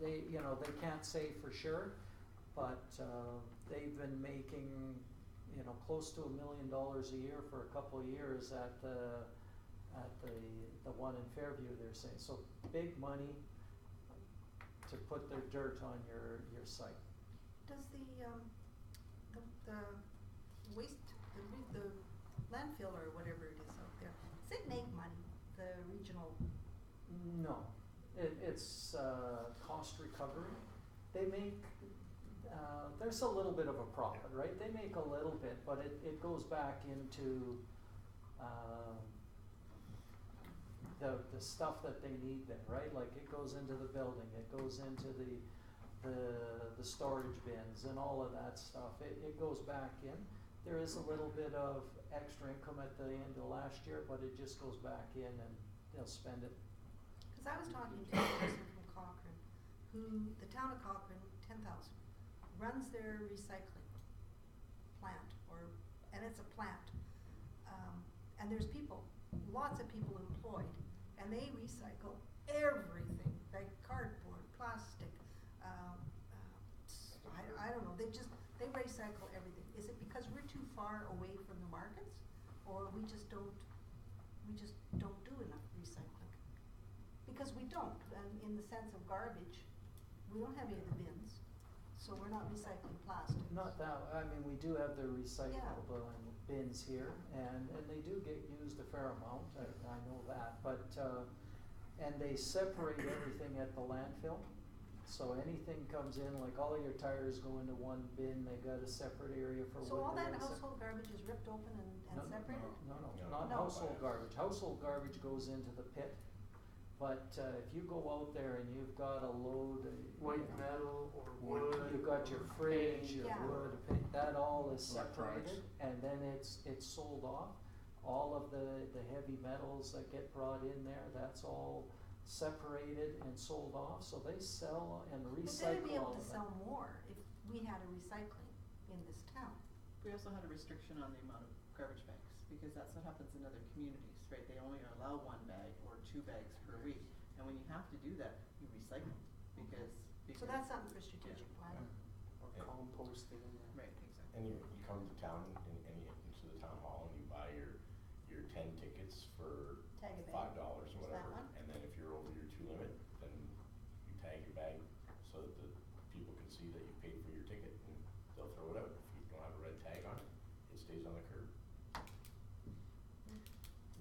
they can't say for sure, but they've been making, close to $1 million a year for a couple of years at the one in Fairview, they're saying. So big money to put their dirt on your site. Does the waste, the landfill or whatever it is out there, does it make money, the regional? No, it's cost recovery. They make, there's a little bit of a profit, right? They make a little bit, but it goes back into the stuff that they need there, right? Like it goes into the building, it goes into the storage bins and all of that stuff. It goes back in. There is a little bit of extra income at the end of last year, but it just goes back in and they'll spend it. Cause I was talking to a person from Cochrane, who, the town of Cochrane, 10,000, runs their recycling plant, and it's a plant. And there's people, lots of people employed, and they recycle everything, like cardboard, plastic, I don't know, they recycle everything. Is it because we're too far away from the markets, or we just don't do enough recycling? Because we don't, and in the sense of garbage, we don't have any of the bins, so we're not recycling plastic. Not that, I mean, we do have the recyclable bins here, and they do get used a fair amount, I know that, but, and they separate everything at the landfill. So anything comes in, like all of your tires go into one bin, they got a separate area for So all wood, that they got a household garbage is ripped open and separated? No, No. not No. household garbage. Household garbage goes into the pit. But if you go out there and you've got a load of White metal or wood. you've got your fridge, your Yeah. wood, that all is Electronics. separated, and then it's sold off. All of the heavy metals that get brought in there, that's all separated and sold off. So they sell and But they'd recycle be able all to of that. sell more if we had a recycling in this town. We also had a restriction on the amount of garbage bags, because that's what happens in other communities, right? They only allow 1 bag or 2 bags per week, and when you have to do that, you recycle, because. So that's something for strategic planning. Or Yeah. composting. Right, exactly. And you come to town into the town hall and you buy your 10 tickets for Tag a bag. $5 or Is that whatever. one? And then if you're over your 2 limit, then you tag your bag so that the people can see that you paid for your ticket and they'll throw it out. If you don't have a red tag on it, it stays on the curb.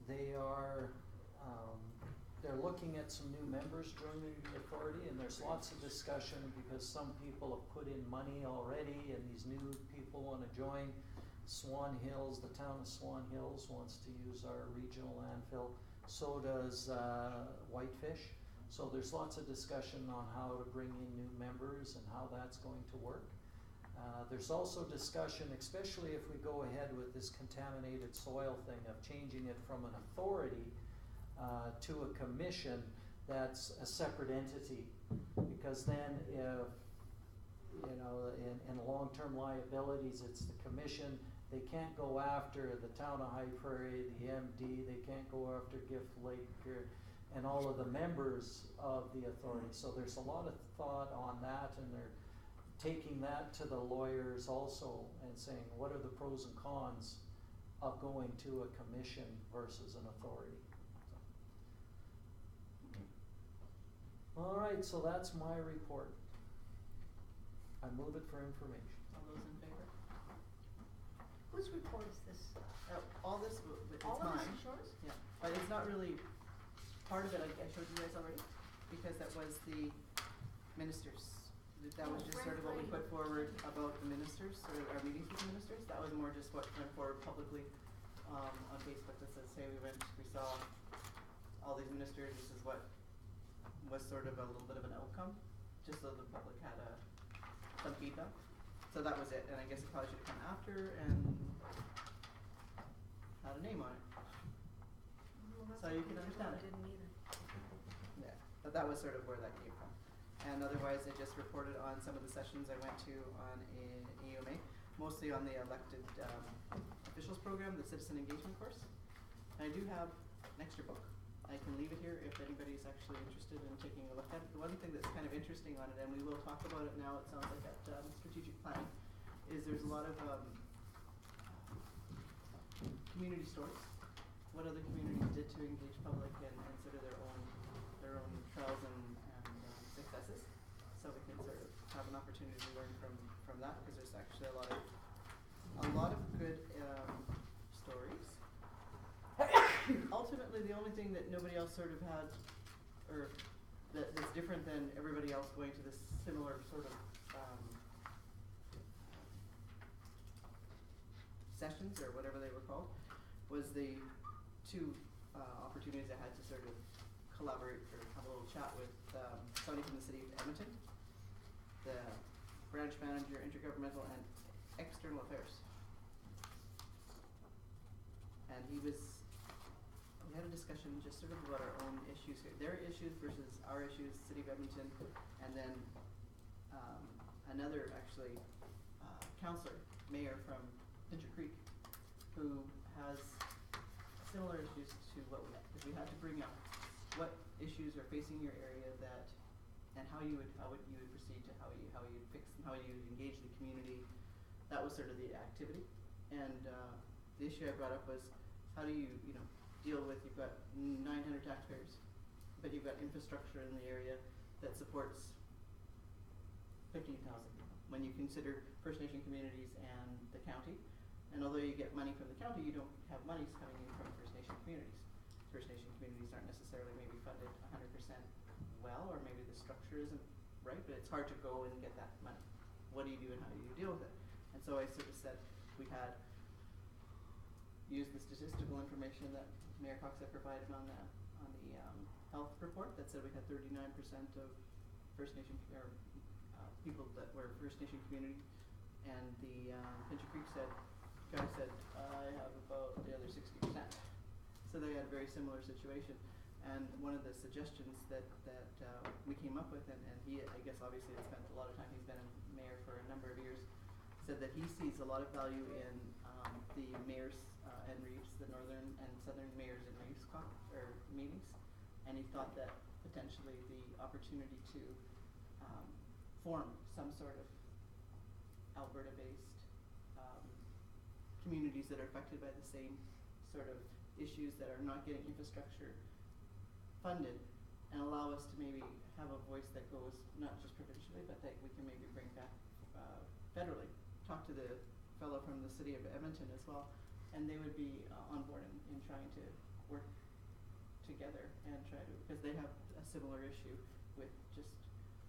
They are, they're looking at some new members joining the authority, and there's lots of discussion because some people have put in money already and these new people wanna join. Swan Hills, the town of Swan Hills wants to use our regional landfill, so does Whitefish. So there's lots of discussion on how to bring in new members and how that's going to work. There's also discussion, especially if we go ahead with this contaminated soil thing, of changing it from an authority to a commission that's a separate entity. Because then if, you know, in long-term liabilities, it's the commission, they can't go after the town of High Prairie, the MD, they can't go after Gift Lake, and all of the members of the authority. So there's a lot of thought on that, and they're taking that to the lawyers also and saying, what are the pros and cons of going to a commission versus an authority? All right, so that's my report. I move it for information. All those in favor? Whose report is this? All this, it's All of mine. this is yours? Yeah, but it's not really, part of it I showed you guys already, because that was the ministers. That was just sort of what we put forward about the ministers, or our meetings with the ministers. That was more just what went forward publicly, on Facebook that says, hey, we saw all these ministers, this is what was sort of a little bit of an outcome, just so the public had some feedback. So that was it, and I guess it probably should have come after and had a name on it. Well, that's So you okay, can I understand it. didn't either. Yeah, but that was sort of where that came from. And otherwise, I just reported on some of the sessions I went to on AUMA, mostly on the elected officials program, the citizen engagement course. And I do have an extra book. I can leave it here if anybody's actually interested in taking a look at it. The one thing that's kind of interesting on it, and we will talk about it now, it sounds like at strategic planning, is there's a lot of community stories. What other communities did to engage public and sort of their own trials and successes. So we can sort of have an opportunity to learn from that, because there's actually a lot of good stories. Ultimately, the only thing that nobody else sort of had, or that's different than everybody else going to this similar sort of sessions, or whatever they were called, was the 2 opportunities I had to sort of collaborate or have a little chat with, somebody from the city of Edmonton, the branch manager, intergovernmental and external affairs. And we had a discussion just sort of about our own issues here, their issues versus our issues, city of Edmonton, and then, another actually, counselor, mayor from Pincher Creek, who has similar issues to what if we had to bring up what issues are facing your area that, and how you would proceed to how you'd fix them, how you'd engage the community. That was sort of the activity. And the issue I brought up was, how do you deal with, you've got 900 taxpayers, but you've got infrastructure in the area that supports 15,000 people. When you consider First Nation communities and the county, and although you get money from the county, you don't have monies coming in from First Nation communities. First Nation communities aren't necessarily maybe funded 100% well, or maybe the structure isn't right, but it's hard to go and get that money. What do you do and how do you deal with it? And so I sort of said we had used the statistical information that Mayor Cox had provided on the health report that said we had 39% of First Nation people that were First Nation community, and the Pincher Creek guy said I have about the other 60%. So they had a very similar situation. And one of the suggestions that we came up with, and he, I guess obviously has spent a lot of time, he's been a mayor for a number of years, said that he sees a lot of value in the mayors and reeves, the northern and southern mayors and reeves meetings, and he thought that potentially the opportunity to form some sort of Alberta-based communities that are affected by the same sort of issues that are not getting infrastructure funded, and allow us to maybe have a voice that goes not just provincially, but that we can maybe bring back federally. Talk to the fellow from the city of Edmonton as well, and they would be on board in trying to work together and try to, because they have a similar issue with just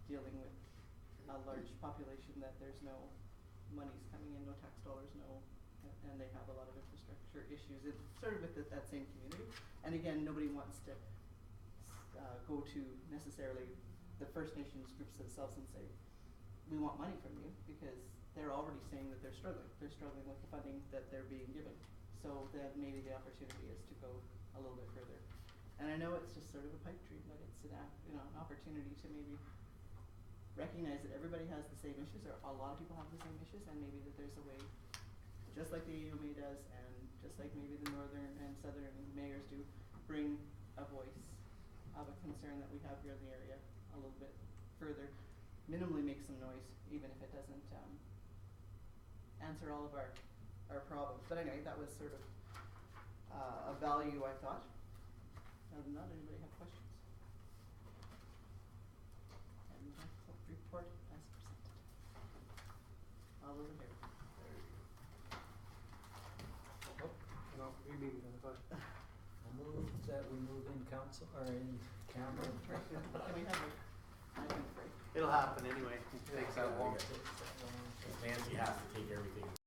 dealing with a large population that there's no monies coming in, no tax dollars, and they have a lot of infrastructure issues. It's sort of with that same community. And again, nobody wants to go to necessarily the First Nations groups themselves and say, we want money from you, because they're already saying that they're struggling. They're struggling with the funding that they're being given. So that maybe the opportunity is to go a little bit further. And I know it's just sort of a pipe dream, but it's an opportunity to maybe recognize that everybody has the same issues, or a lot of people have the same issues, and maybe that there's a way, just like the AUMA does, and just like maybe the northern and southern mayors do, bring a voice of a concern that we have here in the area a little bit further, minimally make some noise, even if it doesn't answer all of our problems. But anyway, that was sort of a value, I thought. Other than that, anybody have questions? And that's the report as presented. All those in favor? No, we meet in the budget. I move that we move in council, or in camera. Can we have a break? It'll happen anyway. It takes that long. Nancy has to take everything